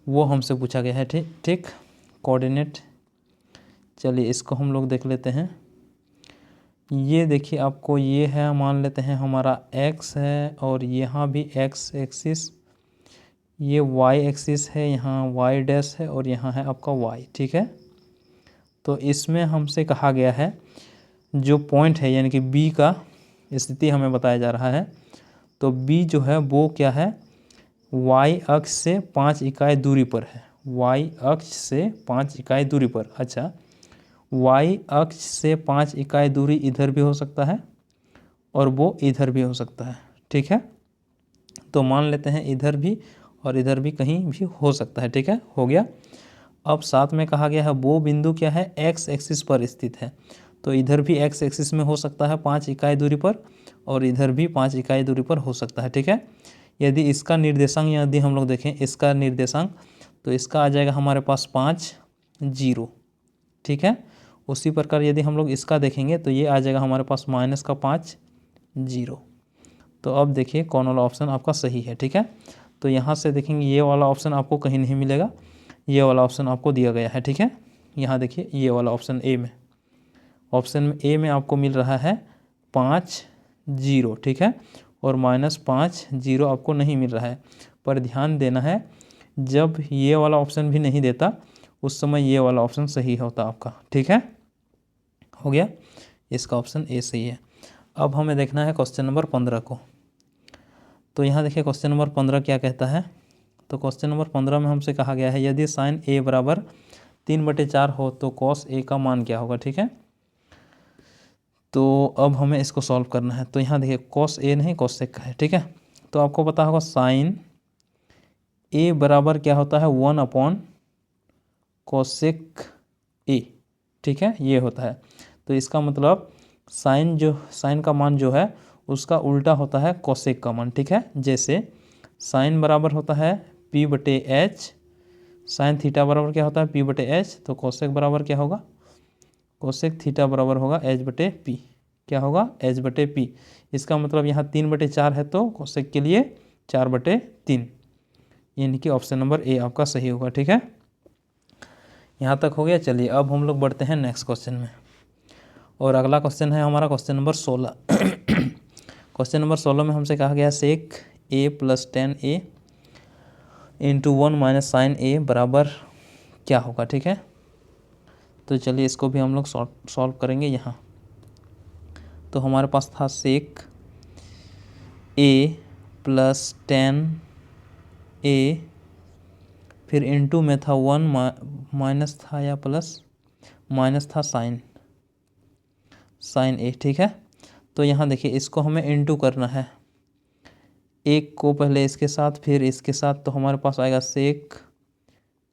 A: वो हमसे पूछा गया है, ठीक, कोऑर्डिनेट। चलिए इसको हम लोग देख लेते हैं। ये देखिए आपको ये है, मान लेते हैं हमारा x है और यहाँ भी x एक्सिस, ये y एक्सिस है, यहाँ y डैश है और यहाँ है आपका y, ठीक है। तो इसमें हमसे कहा गया है जो पॉइंट है यानी कि B का स्थिति हमें बताया जा रहा है। तो B जो है वो क्या है, y अक्ष से 5 इकाई दूरी पर है, y अक्ष से 5 इकाई दूरी पर। अच्छा, y अक्ष से 5 इकाई दूरी इधर भी हो सकता है और वो इधर भी हो सकता है, ठीक है। तो मान लेते हैं इधर भी और इधर भी कहीं भी हो सकता है, ठीक है, हो गया। अब साथ में कहा गया है वो बिंदु क्या है, x एक्सिस पर स्थित है, तो इधर भी x एक्सिस में हो सकता है 5 इकाई दूरी पर और इधर भी 5 इकाई दूरी पर हो सकता है, ठीक है। यदि इसका निर्देशांक यदि हम लोग देखें, इसका निर्देशांक, तो इसका आ जाएगा हमारे पास 5 0, ठीक है। उसी प्रकार यदि हम लोग इसका देखेंगे तो ये आ जाएगा हमारे पास -5 0। तो अब देखिए कौन वाला ऑप्शन आपका सही है, ठीक है। तो यहाँ से देखेंगे ये वाला ऑप्शन आपको कहीं नहीं मिलेगा, ये वाला ऑप्शन आपको दिया गया है, ठीक है। यहाँ देखिए ये वाला ऑप्शन ए में, ऑप्शन ए में आपको मिल रहा है 5 0, ठीक है, और -5 0 आपको नहीं मिल रहा है। पर ध्यान देना है, जब ये वाला ऑप्शन भी नहीं देता उस समय ये वाला ऑप्शन सही होता आपका, ठीक है, हो गया। इसका ऑप्शन ए सही है। अब हमें देखना है क्वेश्चन नंबर 15 को। तो यहाँ देखिए क्वेश्चन नंबर 15 क्या कहता है। तो क्वेश्चन नंबर 15 में हमसे कहा गया है यदि साइन a बराबर 3/4 हो तो कॉस a का मान क्या होगा, ठीक है। तो अब हमें इसको सॉल्व करना है। तो यहाँ देखिए कॉस a नहीं कॉसेक का है, ठीक है। तो आपको पता होगा साइन a बराबर क्या होता है, 1/कोसेक a, ठीक है, ये होता है। तो इसका मतलब साइन का मान जो है उसका उल्टा होता है कोसेक का मान, ठीक है। जैसे साइन बराबर होता है P/H, साइन थीटा बराबर क्या होता है P/H, तो कोसेक बराबर क्या होगा, कोसेक थीटा बराबर होगा H/P, क्या होगा H/P। इसका मतलब यहाँ 3/4 है तो कोसेक के लिए 4/3, यानी कि ऑप्शन नंबर ए आपका सही होगा, ठीक है। यहाँ तक हो गया। चलिए अब हम लोग बढ़ते हैं नेक्स्ट क्वेश्चन में, और अगला क्वेश्चन है हमारा क्वेश्चन नंबर 16। क्वेश्चन नंबर 16 में हमसे कहा गया सेक a + tan a × 1 - sin a बराबर क्या होगा, ठीक है। तो चलिए इसको भी हम लोग सॉल्व करेंगे। यहाँ तो हमारे पास था सेक a + tan a फिर इनटू में था 1 माइनस था या प्लस, माइनस था साइन ए, ठीक है। तो यहाँ देखिए इसको हमें इनटू करना है, एक को पहले इसके साथ फिर इसके साथ, तो हमारे पास आएगा सेक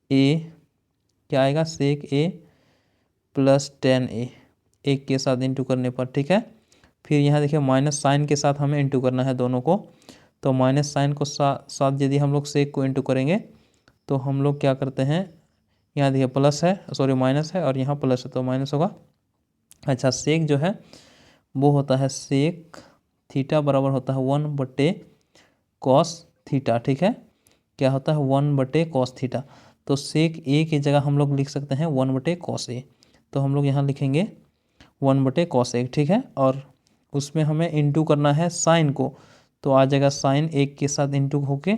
A: ए, क्या आएगा सेक ए प्लस 10a, एक के साथ इंटू करने पर, ठीक है। फिर यहाँ देखिए माइनस साइन के साथ हमें इंटू करना है दोनों को, तो माइनस साइन को साथ यदि हम लोग सेक को इंटू करेंगे तो हम लोग क्या करते हैं, यहाँ देखिए प्लस है, सॉरी माइनस है और यहाँ प्लस है तो माइनस होगा। अच्छा सेक जो है वो होता है सेक थीटा बराबर होता है 1/cos थीटा, ठीक है। क्या होता है 1/cos थीटा, तो सेक ए की जगह हम लोग लिख सकते हैं 1/cos ए, तो हम लोग यहाँ लिखेंगे 1/cos ए, ठीक है। और उसमें हमें इंटू करना है साइन को, तो आ जाएगा साइन एक के साथ इंटू होके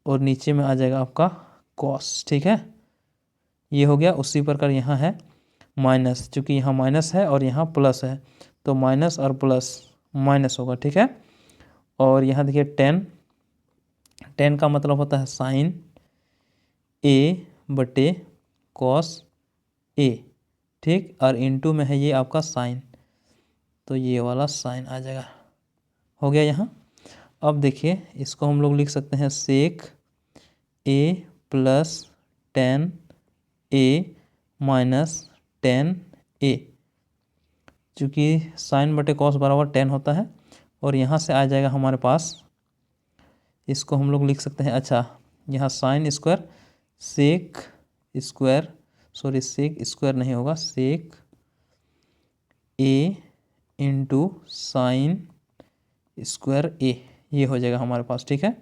A: और नीचे में आ जाएगा आपका कॉस, ठीक है। ये हो गया। उसी प्रकार यहाँ है माइनस, चूँकि यहाँ माइनस है और यहाँ प्लस है तो माइनस और प्लस माइनस होगा, ठीक है। और यहाँ देखिए 10 का मतलब होता है साइन a/cos a, ठीक। और इनटू में है ये आपका साइन, तो ये वाला साइन आ जाएगा, हो गया यहाँ। अब देखिए इसको हम लोग लिख सकते हैं सेक a plus 10a minus 10a, चूँकि साइन बटे कॉस बराबर 10 होता है और यहाँ से आ जाएगा हमारे पास, इसको हम लोग लिख सकते हैं, अच्छा यहाँ sine square sec square, sorry sec square नहीं होगा, sec a into sine square a, ये हो जाएगा हमारे पास, ठीक है।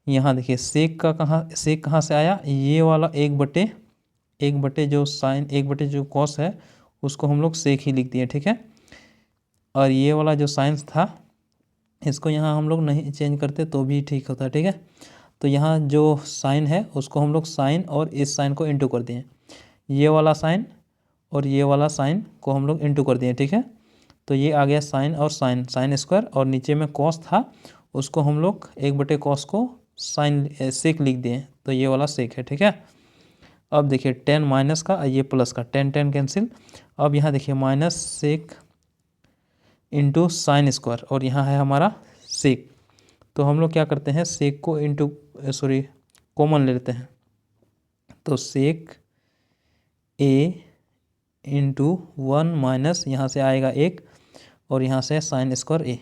A: यहाँ देखिए सेक कहाँ से आया, ये वाला एक बटे जो साइन, एक बटे जो कॉस है उसको हम लोग सेक ही लिख दिए, ठीक है। और ये वाला जो साइंस था इसको यहाँ हम लोग नहीं चेंज करते तो भी ठीक होता है, ठीक है। तो यहाँ जो साइन है उसको हम लोग साइन और इस साइन को इंटू कर दिए, ये वाला साइन और ये वाला साइन को हम लोग इंटू कर दिए, ठीक है। तो ये आ गया साइन और साइन स्क्वायर, और नीचे में कॉस था उसको हम लोग 1/cos को साइन सेक लिख दिए, तो ये वाला सेक है, ठीक है। अब देखिए 10 माइनस का ये प्लस का 10 कैंसिल। अब यहाँ देखिए minus sec into sine square और यहाँ है हमारा सेक, तो हम लोग क्या करते हैं सेक को इंटू सॉरी कॉमन ले लेते हैं, तो सेक ए इंटू 1 माइनस यहाँ से आएगा 1 और यहाँ से साइन स्क्वायर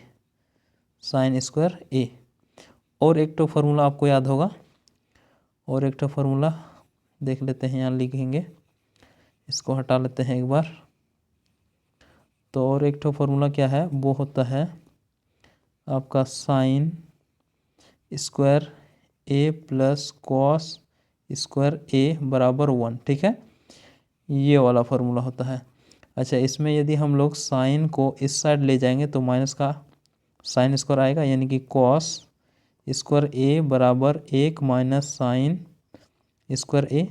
A: ए। और एक तो फार्मूला आपको याद होगा, और एक तो फार्मूला देख लेते हैं, यहाँ लिखेंगे, इसको हटा लेते हैं एक बार। तो और एक तो फार्मूला क्या है, वो होता है आपका साइन स्क्वायर ए प्लस कॉस स्क्वायर ए बराबर 1, ठीक है। ये वाला फार्मूला होता है। अच्छा इसमें यदि हम लोग साइन को इस साइड ले जाएंगे तो माइनस का साइन स्क्वायर आएगा, यानी कि कॉस स्क्वायर ए बराबर 1 माइनस साइन स्क्वायर ए।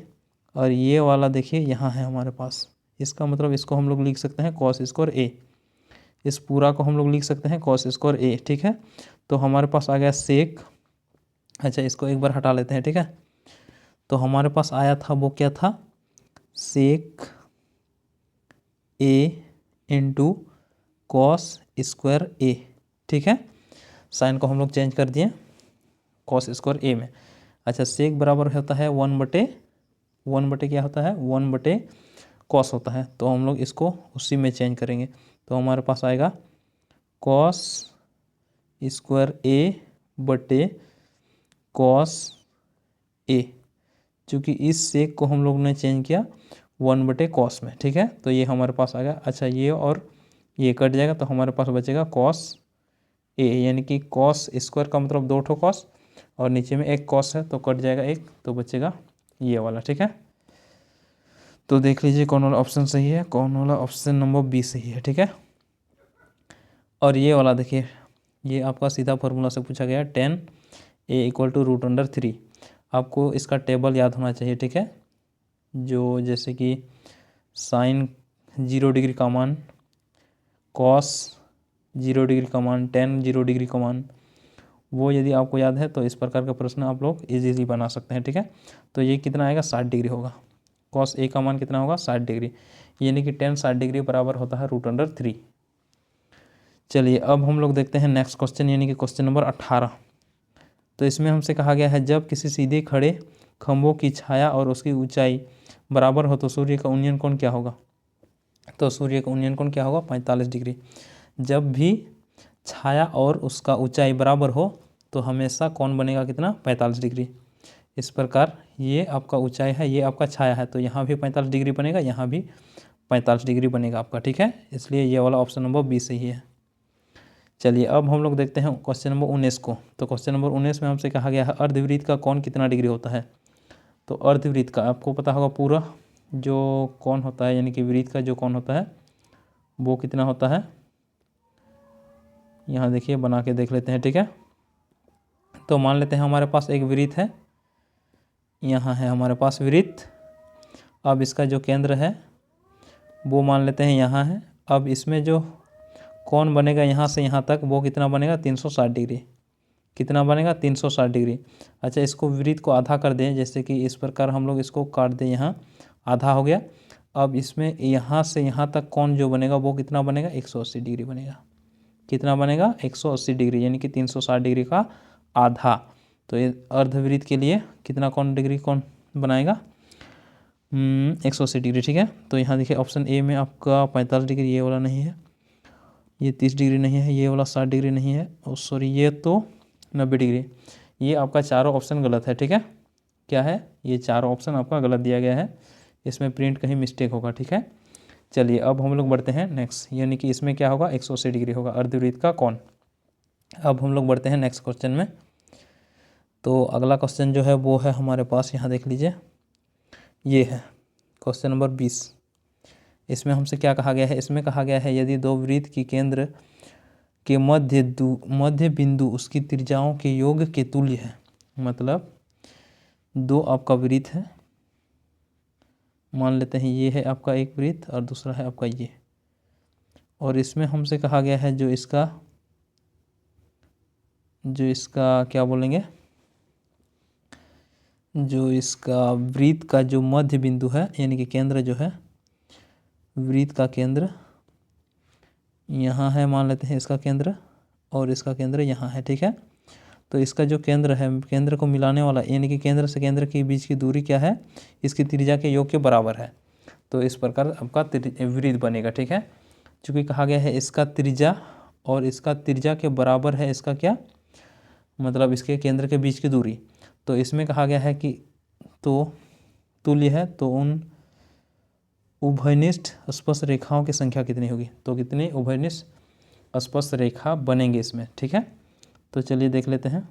A: और ये वाला देखिए यहाँ है हमारे पास, इसका मतलब इसको हम लोग लिख सकते हैं कॉस स्क्वायर ए, इस पूरा को हम लोग लिख सकते हैं कॉस स्क्वायर ए, ठीक है। तो हमारे पास आ गया सेक, अच्छा इसको एक बार हटा लेते हैं, ठीक है। तो हमारे पास आया था वो क्या था, सेक ए इंटू कॉस स्क्वायर ए, ठीक है। साइन को हम लोग चेंज कर दिए कॉस स्क्वायर ए में। अच्छा सेक बराबर होता है 1/1 क्या होता है 1/कॉस होता है, तो हम लोग इसको उसी में चेंज करेंगे, तो हमारे पास आएगा कॉस स्क्वायर ए बटे कॉस ए, चूँकि इस सेक को हम लोग ने चेंज किया 1/कॉस में, ठीक है। तो ये हमारे पास आ गया। अच्छा ये और ये कट जाएगा तो हमारे पास बचेगा कॉस ए, यानी कि कॉस स्क्वायर का मतलब 2 ठो कॉस और नीचे में एक कॉस है तो कट जाएगा एक, तो बचेगा ये वाला, ठीक है। तो देख लीजिए कौन वाला ऑप्शन सही है, कौन वाला ऑप्शन नंबर बी सही है, ठीक है। और ये वाला देखिए, ये आपका सीधा फार्मूला से पूछा गया 10a = √3। आपको इसका टेबल याद होना चाहिए, ठीक है। जो जैसे कि साइन 0 डिग्री का मान, कॉस 0 डिग्री का मान, 10 0 डिग्री का मान, वो यदि आपको याद है तो इस प्रकार का प्रश्न आप लोग इजीली बना सकते हैं, ठीक है। तो ये कितना आएगा, 60 डिग्री होगा। cos A का मान कितना होगा, 60 डिग्री, यानी कि tan 60 डिग्री बराबर होता है √3। चलिए अब हम लोग देखते हैं नेक्स्ट क्वेश्चन, यानी कि क्वेश्चन नंबर 18। तो इसमें हमसे कहा गया है जब किसी सीधे खड़े खंभों की छाया और उसकी ऊंचाई बराबर हो तो सूर्य का उन्नयन कोण क्या होगा। तो सूर्य का उन्नयन कोण क्या होगा, 45 डिग्री। जब भी छाया और उसका ऊंचाई बराबर हो तो हमेशा कौन बनेगा कितना, 45 डिग्री। इस प्रकार ये आपका ऊंचाई है, ये आपका छाया है, तो यहाँ भी 45 डिग्री बनेगा, यहाँ भी 45 डिग्री बनेगा आपका, ठीक है। इसलिए ये वाला ऑप्शन नंबर बी सही है। चलिए अब हम लोग देखते हैं क्वेश्चन नंबर 19 को। तो क्वेश्चन नंबर 19 में हमसे कहा गया है अर्धवृत्त का कोण कितना डिग्री होता है। तो अर्धवृत्त का आपको पता होगा पूरा जो कोण होता है, यानी कि वृत्त का जो कोण होता है वो कितना होता है, यहाँ देखिए बना के देख लेते हैं, ठीक है। तो मान लेते हैं हमारे पास एक वृत्त है, यहाँ है हमारे पास वृत्त। अब इसका जो केंद्र है वो मान लेते हैं यहाँ है। अब इसमें जो कोण बनेगा यहाँ से यहाँ तक वो कितना बनेगा, 360 डिग्री। कितना बनेगा, 360 डिग्री। अच्छा, इसको वृत्त को आधा कर दें, जैसे कि इस प्रकार हम लोग इसको काट दें, यहाँ आधा हो गया। अब इसमें यहाँ से यहाँ तक कोण जो बनेगा वो कितना बनेगा, 180 डिग्री बनेगा। कितना बनेगा, 180 डिग्री, यानी कि 360 डिग्री का आधा। तो ये अर्धवृत्त के लिए कितना कोण डिग्री कोण बनाएगा, 180 डिग्री, ठीक है। तो यहाँ देखिए ऑप्शन ए में आपका 45 डिग्री ये वाला नहीं है, ये 30 डिग्री नहीं है, ये वाला 60 डिग्री नहीं है, और सॉरी ये तो 90 डिग्री। ये आपका चारों ऑप्शन गलत है, ठीक है। क्या है, ये चारों ऑप्शन आपका गलत दिया गया है, इसमें प्रिंट कहीं मिस्टेक होगा, ठीक है। चलिए अब हम लोग बढ़ते हैं नेक्स्ट, यानी कि इसमें क्या होगा, 180 डिग्री होगा अर्धवृत्त का कोण। अब हम लोग बढ़ते हैं नेक्स्ट क्वेश्चन में। तो अगला क्वेश्चन जो है वो है हमारे पास, यहाँ देख लीजिए, ये है क्वेश्चन नंबर 20। इसमें हमसे क्या कहा गया है, इसमें कहा गया है यदि दो वृत्त की केंद्र के मध्य बिंदु उसकी त्रिज्याओं के योग के तुल्य है। मतलब दो आपका वृत्त है, मान लेते हैं ये है आपका एक वृत्त और दूसरा है आपका ये, और इसमें हमसे कहा गया है जो इसका क्या बोलेंगे, जो इसका वृत्त का जो मध्य बिंदु है, यानी कि केंद्र जो है, वृत्त का केंद्र यहाँ है, मान लेते हैं इसका केंद्र, और इसका केंद्र यहाँ है, ठीक है। तो इसका जो केंद्र है, केंद्र को मिलाने वाला, यानी कि केंद्र से केंद्र के बीच की दूरी क्या है, इसकी त्रिज्या के योग के बराबर है। तो इस प्रकार आपका वृत्त बनेगा, ठीक है। चूँकि कहा गया है इसका त्रिज्या और इसका त्रिज्या के बराबर है, इसका क्या मतलब, इसके केंद्र के बीच की दूरी। तो इसमें कहा गया है कि तो तुल्य है, तो उन उभयनिष्ठ स्पर्श रेखाओं की संख्या कितनी होगी। तो कितनी उभयनिष्ठ स्पर्श रेखा बनेंगे इसमें, ठीक है। तो चलिए देख लेते हैं,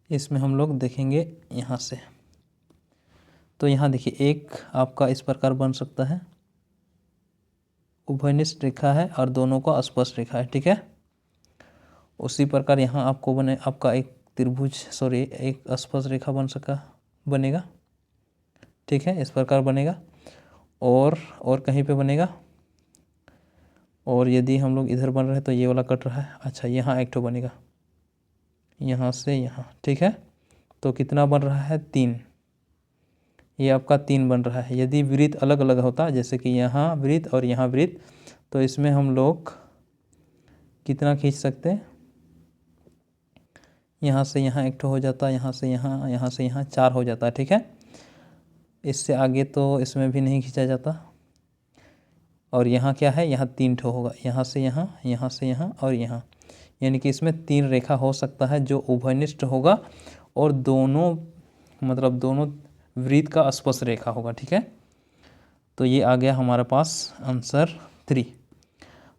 A: इसमें हम लोग देखेंगे यहाँ से। तो यहाँ देखिए एक आपका इस प्रकार बन सकता है, उभयनिष्ठ रेखा है और दोनों का स्पर्श रेखा है, ठीक है। उसी प्रकार यहाँ आपको बने आपका एक त्रिभुज, सॉरी एक स्पर्श रेखा बनेगा, ठीक है, इस प्रकार बनेगा। और कहीं पे बनेगा, और यदि हम लोग इधर बन रहे हैं तो ये वाला कट रहा है। अच्छा, यहाँ एक ठो बनेगा, यहाँ से यहाँ, ठीक है। तो कितना बन रहा है, 3, ये आपका 3 बन रहा है। यदि वृत्त अलग अलग होता, जैसे कि यहाँ वृत्त और यहाँ वृत्त, तो इसमें हम लोग कितना खींच सकते हैं, यहाँ से यहाँ एक ठो हो जाता, यहाँ से यहाँ, यहाँ से यहाँ 4 हो जाता है, ठीक है। इससे आगे तो इसमें भी नहीं खींचा जाता। और यहाँ क्या है, यहाँ 3 ठो होगा, यहाँ से यहाँ, यहाँ से यहाँ और यहाँ, यानी कि इसमें 3 रेखा हो सकता है जो उभयनिष्ठ होगा और दोनों मतलब दोनों वृत्त का स्पर्श रेखा होगा, ठीक है। तो ये आ गया हमारे पास आंसर 3।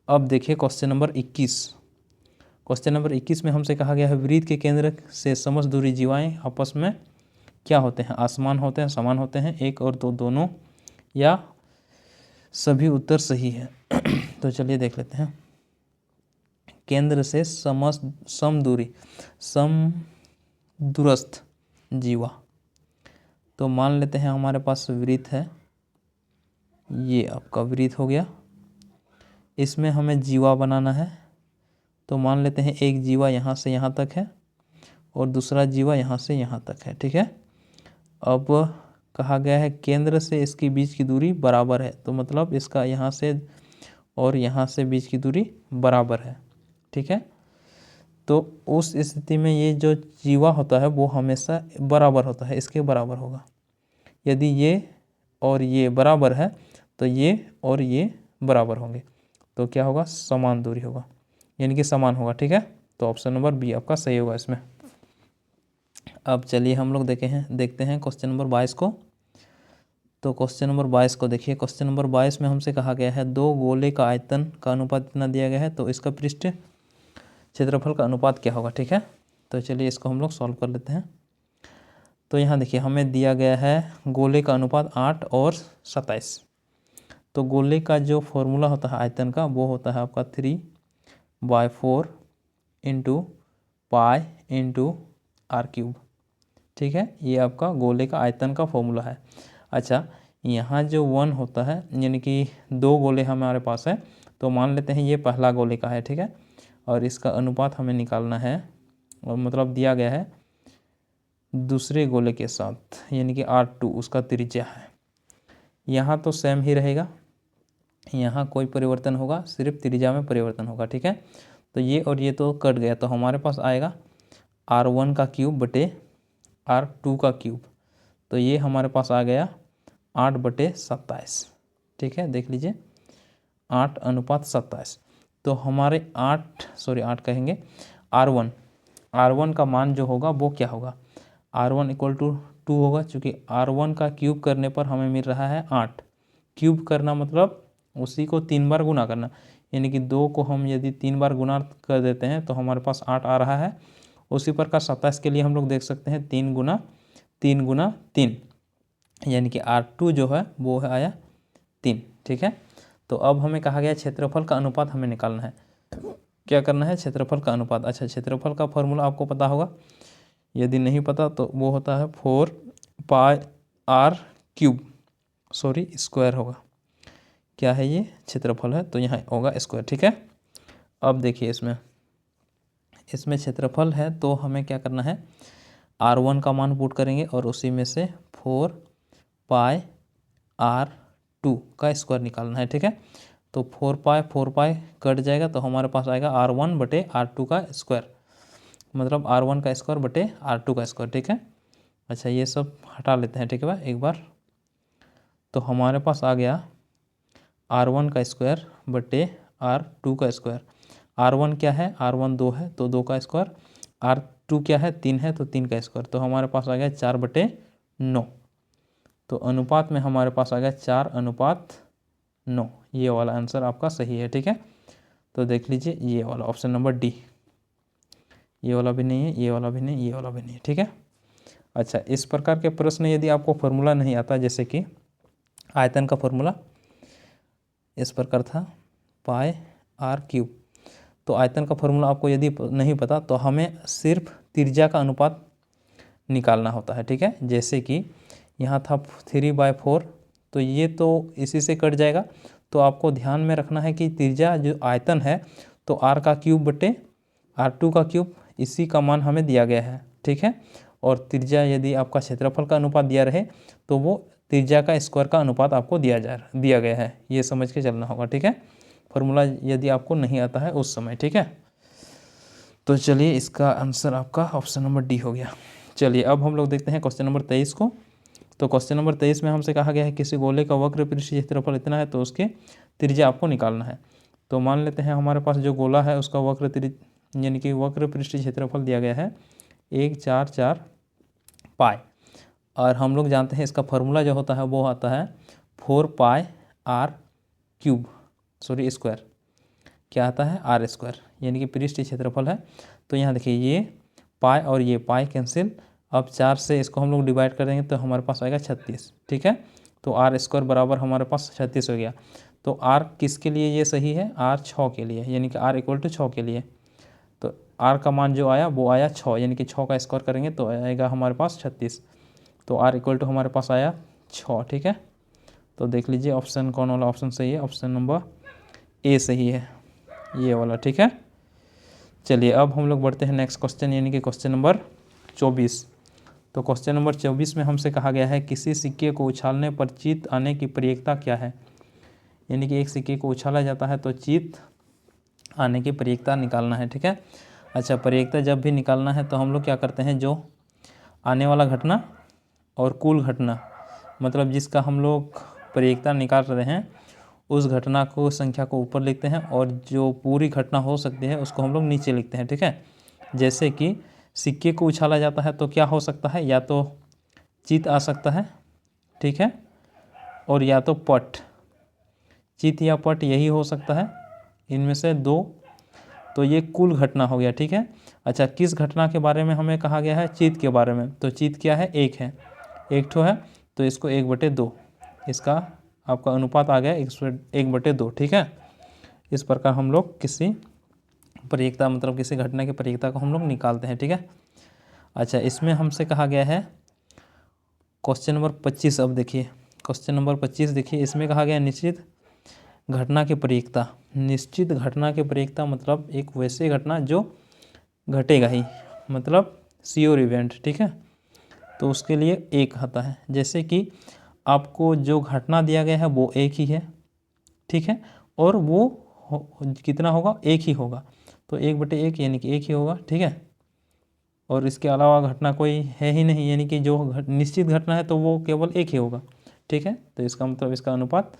A: अब देखिए क्वेश्चन नंबर 21। क्वेश्चन नंबर 21 में हमसे कहा गया है वृत्त के केंद्र से समस्त दूरी जीवाएं आपस में क्या होते हैं, आसमान होते हैं, समान होते हैं, एक और दो, दोनों, या सभी उत्तर सही है। तो चलिए देख लेते हैं, केंद्र से सम दूरस्थ जीवा। तो मान लेते हैं हमारे पास वृत्त है, ये आपका वृत्त हो गया, इसमें हमें जीवा बनाना है। तो मान लेते हैं एक जीवा यहाँ से यहाँ तक है और दूसरा जीवा यहाँ से यहाँ तक है, ठीक है। अब कहा गया है केंद्र से इसकी बीच की दूरी बराबर है, तो मतलब इसका यहाँ से और यहाँ से बीच की दूरी बराबर है, ठीक है। तो उस स्थिति में ये जो जीवा होता है वो हमेशा बराबर होता है, इसके बराबर होगा। यदि ये और ये बराबर है तो ये और ये बराबर होंगे, तो क्या होगा, समान दूरी होगा, यानी कि समान होगा, ठीक है। तो ऑप्शन नंबर बी आपका सही होगा इसमें। अब चलिए हम लोग देखते हैं क्वेश्चन नंबर 22 को। तो क्वेश्चन नंबर 22 को देखिए। क्वेश्चन नंबर 22 में हमसे कहा गया है दो गोले का आयतन का अनुपात इतना दिया गया है, तो इसका पृष्ठ क्षेत्रफल का अनुपात क्या होगा, ठीक है। तो चलिए इसको हम लोग सॉल्व कर लेते हैं। तो यहाँ देखिए हमें दिया गया है गोले का अनुपात 8 और 27। तो गोले का जो फॉर्मूला होता है आयतन का वो होता है आपका 3/4 into pi into r cube, ठीक है। ये आपका गोले का आयतन का फॉर्मूला है। अच्छा, यहाँ जो 1 होता है यानी कि 2 गोले हमारे पास है, तो मान लेते हैं ये पहला गोले का है, ठीक है। और इसका अनुपात हमें निकालना है, और मतलब दिया गया है दूसरे गोले के साथ, यानी कि R2 उसका त्रिज्या है। यहाँ तो सेम ही रहेगा, यहाँ कोई परिवर्तन होगा, सिर्फ त्रिज्या में परिवर्तन होगा, ठीक है। तो ये और ये तो कट गया, तो हमारे पास आएगा R1 का क्यूब बटे R2 का क्यूब। तो ये हमारे पास आ गया 8/27, ठीक है। देख लीजिए 8:27। तो हमारे 8 कहेंगे R1 का मान जो होगा वो क्या होगा, R1 = 2 होगा, चूँकि R1 का क्यूब करने पर हमें मिल रहा है 8। क्यूब करना मतलब उसी को 3 बार गुना करना, यानी कि 2 को हम यदि 3 बार गुना कर देते हैं तो हमारे पास 8 आ रहा है। उसी प्रकार 27 के लिए हम लोग देख सकते हैं 3 गुना 3, यानी कि R2 जो है वो आया 3, ठीक है। तो अब हमें कहा गया क्षेत्रफल का अनुपात हमें निकालना है। क्या करना है, क्षेत्रफल का अनुपात। अच्छा, क्षेत्रफल का फॉर्मूला आपको पता होगा, यदि नहीं पता तो वो होता है 4πr³ स्क्वायर होगा। क्या है ये, क्षेत्रफल है, तो यहाँ होगा स्क्वायर, ठीक है। अब देखिए इसमें क्षेत्रफल है, तो हमें क्या करना है, R1 का मान पुट करेंगे और उसी में से 4πr² का स्क्वायर निकालना है, ठीक है। तो 4π कट जाएगा, तो हमारे पास आएगा R1/R2 का स्क्वायर, मतलब R1 का स्क्वायर बटे R2 का स्क्वायर, ठीक है। अच्छा, ये सब हटा लेते हैं, ठीक है भाई एक बार। तो हमारे पास आ गया R1 का स्क्वायर बटे R2 का स्क्वायर। R1 क्या है, R1 2 है तो 2 का स्क्वायर, R2 क्या है, 3 है तो 3 का स्क्वायर। तो हमारे पास आ गया 4/9। तो अनुपात में हमारे पास आ गया 4:9। ये वाला आंसर आपका सही है, ठीक है। तो देख लीजिए ये वाला ऑप्शन नंबर डी, ये वाला भी नहीं है, ये वाला भी नहीं, ये वाला भी नहीं है, ठीक है। अच्छा, इस प्रकार के प्रश्न यदि आपको फॉर्मूला नहीं आता, जैसे कि आयतन का फॉर्मूला इस प्रकार था πr³, तो आयतन का फॉर्मूला आपको यदि नहीं पता तो हमें सिर्फ त्रिज्या का अनुपात निकालना होता है, ठीक है। जैसे कि यहाँ था 3/4, तो ये तो इसी से कट जाएगा। तो आपको ध्यान में रखना है कि त्रिज्या जो आयतन है तो R का क्यूब बटे R2 का क्यूब, इसी का मान हमें दिया गया है, ठीक है। और त्रिज्या यदि आपका क्षेत्रफल का अनुपात दिया रहे तो वो त्रिज्या का स्क्वायर का अनुपात आपको दिया गया है, ये समझ के चलना होगा, ठीक है। फॉर्मूला यदि आपको नहीं आता है उस समय, ठीक है। तो चलिए इसका आंसर आपका ऑप्शन नंबर डी हो गया। चलिए अब हम लोग देखते हैं क्वेश्चन नंबर 23 को। तो क्वेश्चन नंबर 23 में हमसे कहा गया है किसी गोले का वक्र पृष्ठ क्षेत्रफल इतना है तो उसके त्रिज्या आपको निकालना है। तो मान लेते हैं हमारे पास जो गोला है उसका यानी कि वक्र पृष्ठ क्षेत्रफल दिया गया है 144 पाई, और हम लोग जानते हैं इसका फॉर्मूला जो होता है वो आता है 4πr³ स्क्वायर। क्या आता है, R², यानी कि पृष्ठ क्षेत्रफल है। तो यहाँ देखिए ये पाई और ये पाई कैंसिल, अब 4 से इसको हम लोग डिवाइड कर देंगे तो हमारे पास आएगा 36, ठीक है। तो R² बराबर हमारे पास 36 हो गया। तो R किसके लिए ये सही है, R 6 के लिए, यानी कि R = 6 के लिए। तो R का मान जो आया वो आया 6, यानी कि 6 का स्क्वायर करेंगे तो आएगा हमारे पास 36। तो R = हमारे पास आया 6, ठीक है। तो देख लीजिए ऑप्शन वाला ऑप्शन सही है, ऑप्शन नंबर ए सही है, ये वाला, ठीक है। चलिए अब हम लोग बढ़ते हैं नेक्स्ट क्वेश्चन यानी कि क्वेश्चन नंबर 24। तो क्वेश्चन नंबर 24 में हमसे कहा गया है किसी सिक्के को उछालने पर चीत आने की प्रयेकता क्या है। यानी कि एक सिक्के को उछाला जाता है तो चीत आने की प्रयेकता निकालना है। ठीक है, अच्छा प्रयेकता जब भी निकालना है तो हम लोग क्या करते हैं, जो आने वाला घटना और कुल घटना मतलब जिसका हम लोग प्रयेकता निकाल रहे हैं उस घटना को संख्या को ऊपर लिखते हैं और जो पूरी घटना हो सकती है उसको हम लोग नीचे लिखते हैं। ठीक है, जैसे कि सिक्के को उछाला जाता है तो क्या हो सकता है, या तो चित आ सकता है, ठीक है, और या तो पट, चित या पट यही हो सकता है, इनमें से दो। तो ये कुल घटना हो गया। ठीक है, अच्छा किस घटना के बारे में हमें कहा गया है, चित के बारे में। तो चित क्या है, एक है, एक ठो है, तो इसको 1/2 इसका आपका अनुपात आ गया 1/2। ठीक है, इस प्रकार हम लोग किसी प्रयेकता मतलब किसी घटना की प्रयेकता को हम लोग निकालते हैं। ठीक है, अच्छा इसमें हमसे कहा गया है क्वेश्चन नंबर 25। अब देखिए क्वेश्चन नंबर 25 देखिए, इसमें कहा गया निश्चित घटना की प्रयेकता। निश्चित घटना की प्रयेकता मतलब एक वैसे घटना जो घटेगा ही, मतलब श्योर इवेंट। ठीक है, तो उसके लिए एक आता है, जैसे कि आपको जो घटना दिया गया है वो एक ही है, ठीक है, और वो कितना होगा, एक ही होगा, तो 1/1 यानी कि एक ही होगा। ठीक है, और इसके अलावा घटना कोई है ही नहीं, यानी कि जो निश्चित घटना है तो वो केवल एक ही होगा। ठीक है, तो इसका मतलब इसका अनुपात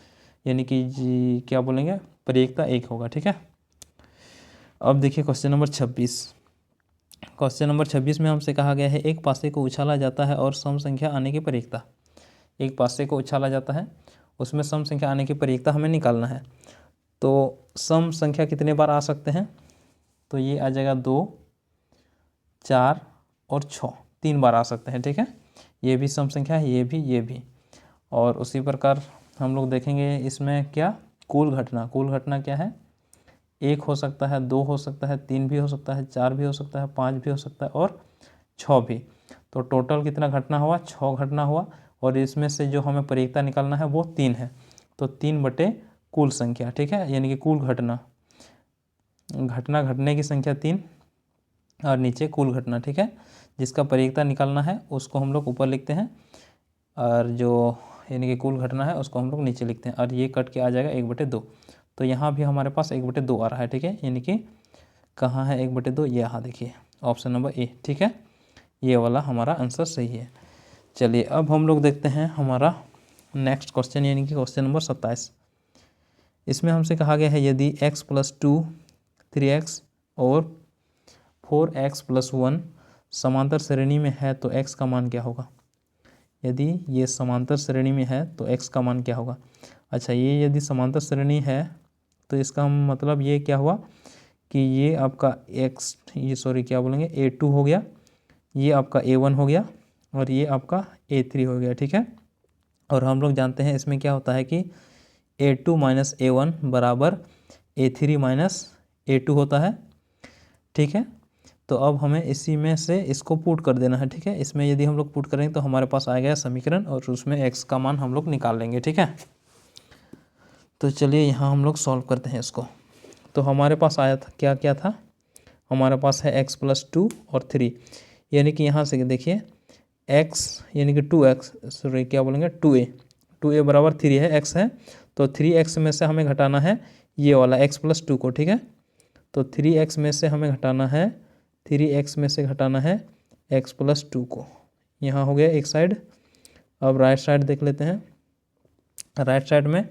A: यानी कि जी क्या बोलेंगे, प्रयेकता एक होगा। ठीक है, अब देखिए क्वेश्चन नंबर 26। क्वेश्चन नंबर 26 में हमसे कहा गया है एक पासे को उछाला जाता है और सम संख्या आने की प्रयेकता। एक पासे को उछाला जाता है, उसमें सम संख्या आने की प्रयेकता हमें निकालना है। तो सम संख्या कितने बार आ सकते हैं, तो ये आ जाएगा 2, 4 और 6, 3 बार आ सकते हैं। ठीक है, ये भी सम संख्या है, ये भी। और उसी प्रकार हम लोग देखेंगे इसमें क्या, कुल घटना। कुल घटना क्या है, 1 हो सकता है, 2 हो सकता है, 3 भी हो सकता है, 4 भी हो सकता है, 5 भी हो सकता है और 6 भी। तो टोटल कितना घटना हुआ, 6 घटना हुआ, और इसमें से जो हमें प्रयेकता निकालना है वो 3 है। तो 3 कुल संख्या। ठीक है, यानी कि कुल घटना, घटना घटने की संख्या 3 और नीचे कुल घटना। ठीक है, जिसका प्रयेकता निकालना है उसको हम लोग ऊपर लिखते हैं और जो यानी कि कुल घटना है उसको हम लोग नीचे लिखते हैं, और ये कट के आ जाएगा 1/2। तो यहाँ भी हमारे पास 1/2 आ रहा है। ठीक है, यानी कि कहाँ है 1/2, ये यहाँ देखिए ऑप्शन नंबर ए। ठीक है, ये वाला हमारा आंसर सही है। चलिए अब हम लोग देखते हैं हमारा नेक्स्ट क्वेश्चन यानी कि क्वेश्चन नंबर 27। इसमें हमसे कहा गया है यदि x + 2 3x और 4x + 1 समांतर श्रेणी में है तो x का मान क्या होगा। यदि ये समांतर श्रेणी में है तो x का मान क्या होगा। अच्छा ये यदि समांतर श्रेणी है तो इसका मतलब ये क्या हुआ कि ये आपका x, ये सॉरी क्या बोलेंगे, A2 हो गया, ये आपका A1 हो गया और ये आपका A3 हो गया। ठीक है, और हम लोग जानते हैं इसमें क्या होता है कि A2 - A1 बराबर A3 - A2 होता है। ठीक है, तो अब हमें इसी में से इसको पुट कर देना है। ठीक है, इसमें यदि हम लोग पुट करेंगे तो हमारे पास आ गया समीकरण और उसमें x का मान हम लोग निकाल लेंगे। ठीक है, तो चलिए यहाँ हम लोग सॉल्व करते हैं इसको। तो हमारे पास आया था क्या क्या था, हमारे पास है x + 2 और 3, यानी कि यहाँ से देखिए x यानी कि 2x, सॉरी क्या बोलेंगे 2a बराबर 3 है, x है, तो 3x में से हमें घटाना है ये वाला x + 2 को। ठीक है, तो 3x में से हमें घटाना है, 3x में से घटाना है x + 2 को। यहाँ हो गया एक साइड। अब राइट साइड देख लेते हैं, राइट साइड में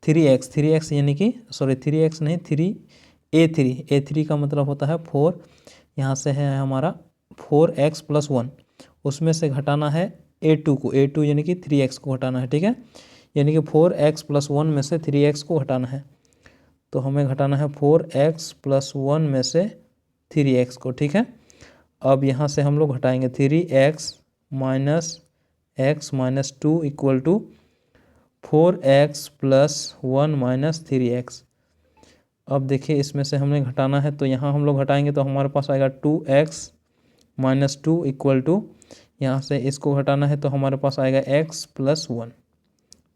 A: 3x यानी कि सॉरी 3x नहीं 3a3 का मतलब होता है 4, यहाँ से है हमारा 4x + 1, उसमें से घटाना है A2 को, A2 यानी कि 3x को घटाना है। ठीक है, यानी कि 4x + 1 में से 3x को घटाना है, तो हमें घटाना है 4x + 1 में से 3x को। ठीक है, अब यहाँ से हम लोग घटाएंगे 3x - x - 2 = 4x + 1 - 3x। अब देखिए इसमें से हमें घटाना है तो यहाँ हम लोग घटाएंगे तो हमारे पास आएगा 2x - 2 = यहाँ से इसको घटाना है तो हमारे पास आएगा x + 1।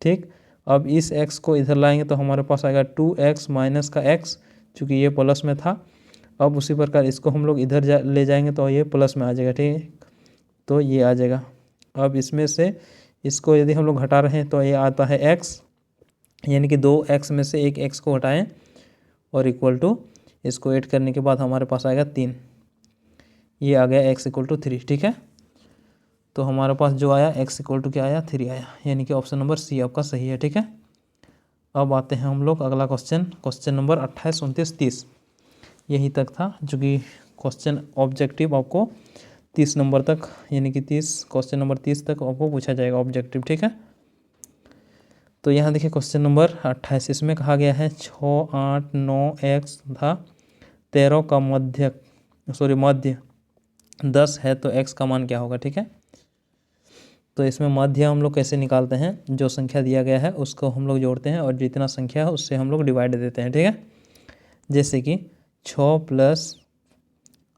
A: ठीक, अब इस x को इधर लाएंगे तो हमारे पास आएगा 2x - का x, चूँकि ये प्लस में था, अब उसी प्रकार इसको हम लोग इधर ले जाएंगे तो ये प्लस में आ जाएगा, ठीक है, तो ये आ जाएगा। अब इसमें से इसको यदि हम लोग घटा रहे हैं तो ये आता है x, यानी कि 2x में से एक x को हटाएं और इक्वल टू इसको ऐड करने के बाद हमारे पास आएगा 3, ये आ गया x इक्वल टू 3, ठीक है। तो हमारे पास जो आया x इक्वल टू क्या आया, 3 आया, यानी कि ऑप्शन नंबर सी आपका सही है, ठीक है। अब आते हैं हम लोग अगला क्वेश्चन नंबर 28, 29, 30, यही तक था, जो कि क्वेश्चन ऑब्जेक्टिव आपको 30 नंबर तक, यानी कि क्वेश्चन नंबर 30 तक आपको पूछा जाएगा ऑब्जेक्टिव, ठीक है। तो यहाँ देखिए क्वेश्चन नंबर 28, इसमें कहा गया है 6, 8, 9 x तथा 13 का मध्य 10 है तो x का मान क्या होगा, ठीक है। तो इसमें मध्य हम लोग कैसे निकालते हैं, जो संख्या दिया गया है उसको हम लोग जोड़ते हैं और जितना संख्या है उससे हम लोग डिवाइड देते हैं, ठीक है। जैसे कि 6 +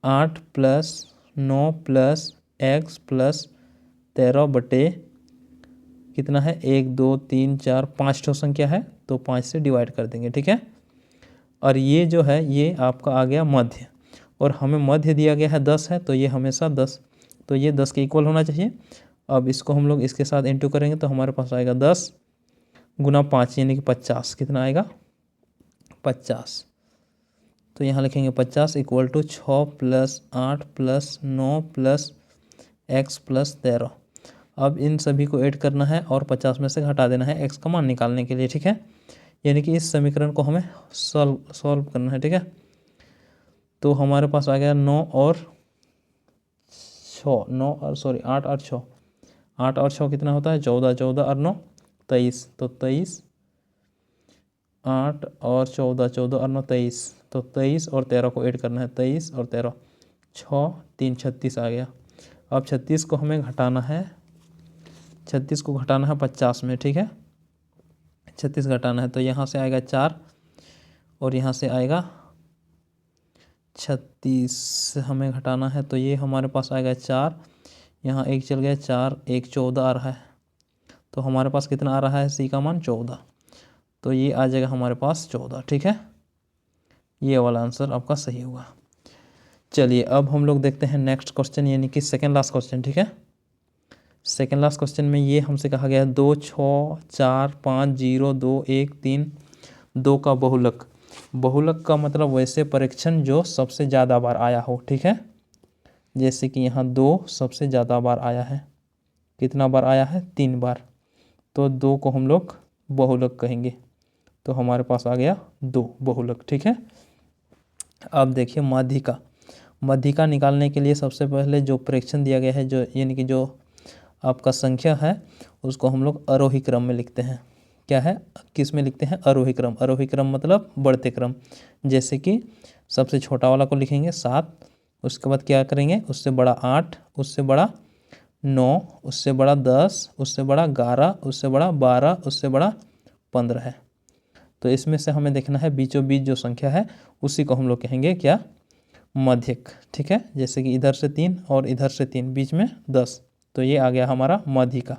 A: 8 + 9 + x + 13 बटे कितना है, 1, 2, 3, 4, 5 ठो संख्या है तो 5 से डिवाइड कर देंगे, ठीक है। और ये जो है ये आपका आ गया मध्य, और हमें मध्य दिया गया है 10 है तो ये हमेशा 10, तो ये 10 के इक्वल होना चाहिए। अब इसको हम लोग इसके साथ इंटू करेंगे तो हमारे पास आएगा 10 × 5 यानी कि 50, कितना आएगा, 50। तो यहाँ लिखेंगे 50 इक्वल टू 6 + 8 + 9 + x + 13। अब इन सभी को ऐड करना है और 50 में से घटा देना है x का मान निकालने के लिए, ठीक है। यानी कि इस समीकरण को हमें सॉल्व करना है, ठीक है। तो हमारे पास आ गया 8 और 6, 8 और 6 कितना होता है, 14, 14 और 9 23, तो 23, 8 और 14, 14 और 9 23, तो 23 और 13 को ऐड करना है, 23 और 13, 6, 3, 36 आ गया। अब 36 को हमें घटाना है, 36 को घटाना है 50 में, ठीक है, 36 घटाना है तो यहाँ से आएगा 4 और यहाँ से आएगा 36 हमें घटाना है, तो ये हमारे पास आएगा 4, यहाँ 1 चल गया, 4, 1, 14 आ रहा है, तो हमारे पास कितना आ रहा है, सी का मान 14, तो ये आ जाएगा हमारे पास 14, ठीक है। ये वाला आंसर आपका सही होगा। चलिए अब हम लोग देखते हैं नेक्स्ट क्वेश्चन, यानी कि सेकेंड लास्ट क्वेश्चन, ठीक है। सेकेंड लास्ट क्वेश्चन में ये हमसे कहा गया है 2, 6, 4, 5, 0, 2, 1, 3, 2 का बहुलक। बहुलक का मतलब वैसे परीक्षण जो सबसे ज़्यादा बार आया हो, ठीक है। जैसे कि यहाँ 2 सबसे ज़्यादा बार आया है, कितना बार आया है, 3 बार, तो 2 को हम लोग बहुलक कहेंगे, तो हमारे पास आ गया 2 बहुलक, ठीक है। अब देखिए माध्यिका निकालने के लिए सबसे पहले जो परीक्षण दिया गया है, जो यानी कि जो आपका संख्या है उसको हम लोग आरोही क्रम में लिखते हैं। क्या है, किस में लिखते हैं, आरोही क्रम। आरोही क्रम मतलब बढ़ते क्रम। जैसे कि सबसे छोटा वाला को लिखेंगे 7, उसके बाद क्या करेंगे, उससे बड़ा 8, उससे बड़ा 9, उससे बड़ा 10, उससे बड़ा 11, उससे बड़ा 12, उससे बड़ा 15 है। तो इसमें से हमें देखना है बीचों बीच जो संख्या है उसी को हम लोग कहेंगे क्या, मध्यक, ठीक है। जैसे कि इधर से 3 और इधर से 3, बीच में 10, तो ये आ गया हमारा माध्यिका,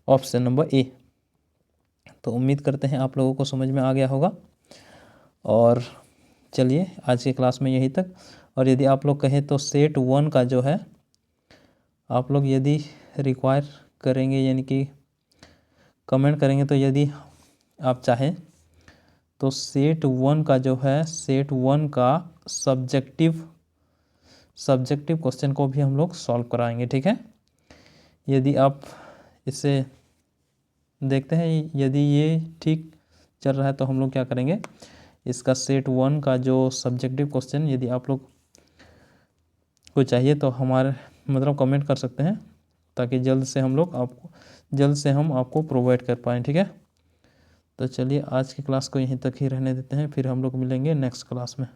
A: ऑप्शन नंबर ए। तो उम्मीद करते हैं आप लोगों को समझ में आ गया होगा। और चलिए आज की क्लास में यही तक। और यदि आप लोग कहें तो सेट 1 का जो है आप लोग यदि रिक्वायर करेंगे, यानी कि कमेंट करेंगे, तो यदि आप चाहें तो सेट 1 का जो है, सेट 1 का सब्जेक्टिव क्वेश्चन को भी हम लोग सॉल्व कराएंगे, ठीक है। यदि आप इसे देखते हैं, यदि ये ठीक चल रहा है तो हम लोग क्या करेंगे, इसका सेट 1 का जो सब्जेक्टिव क्वेश्चन यदि आप लोग को चाहिए तो हमारे मतलब कमेंट कर सकते हैं, ताकि जल्द से हम आपको प्रोवाइड कर पाएँ, ठीक है। तो चलिए आज की क्लास को यहीं तक ही रहने देते हैं, फिर हम लोग मिलेंगे नेक्स्ट क्लास में।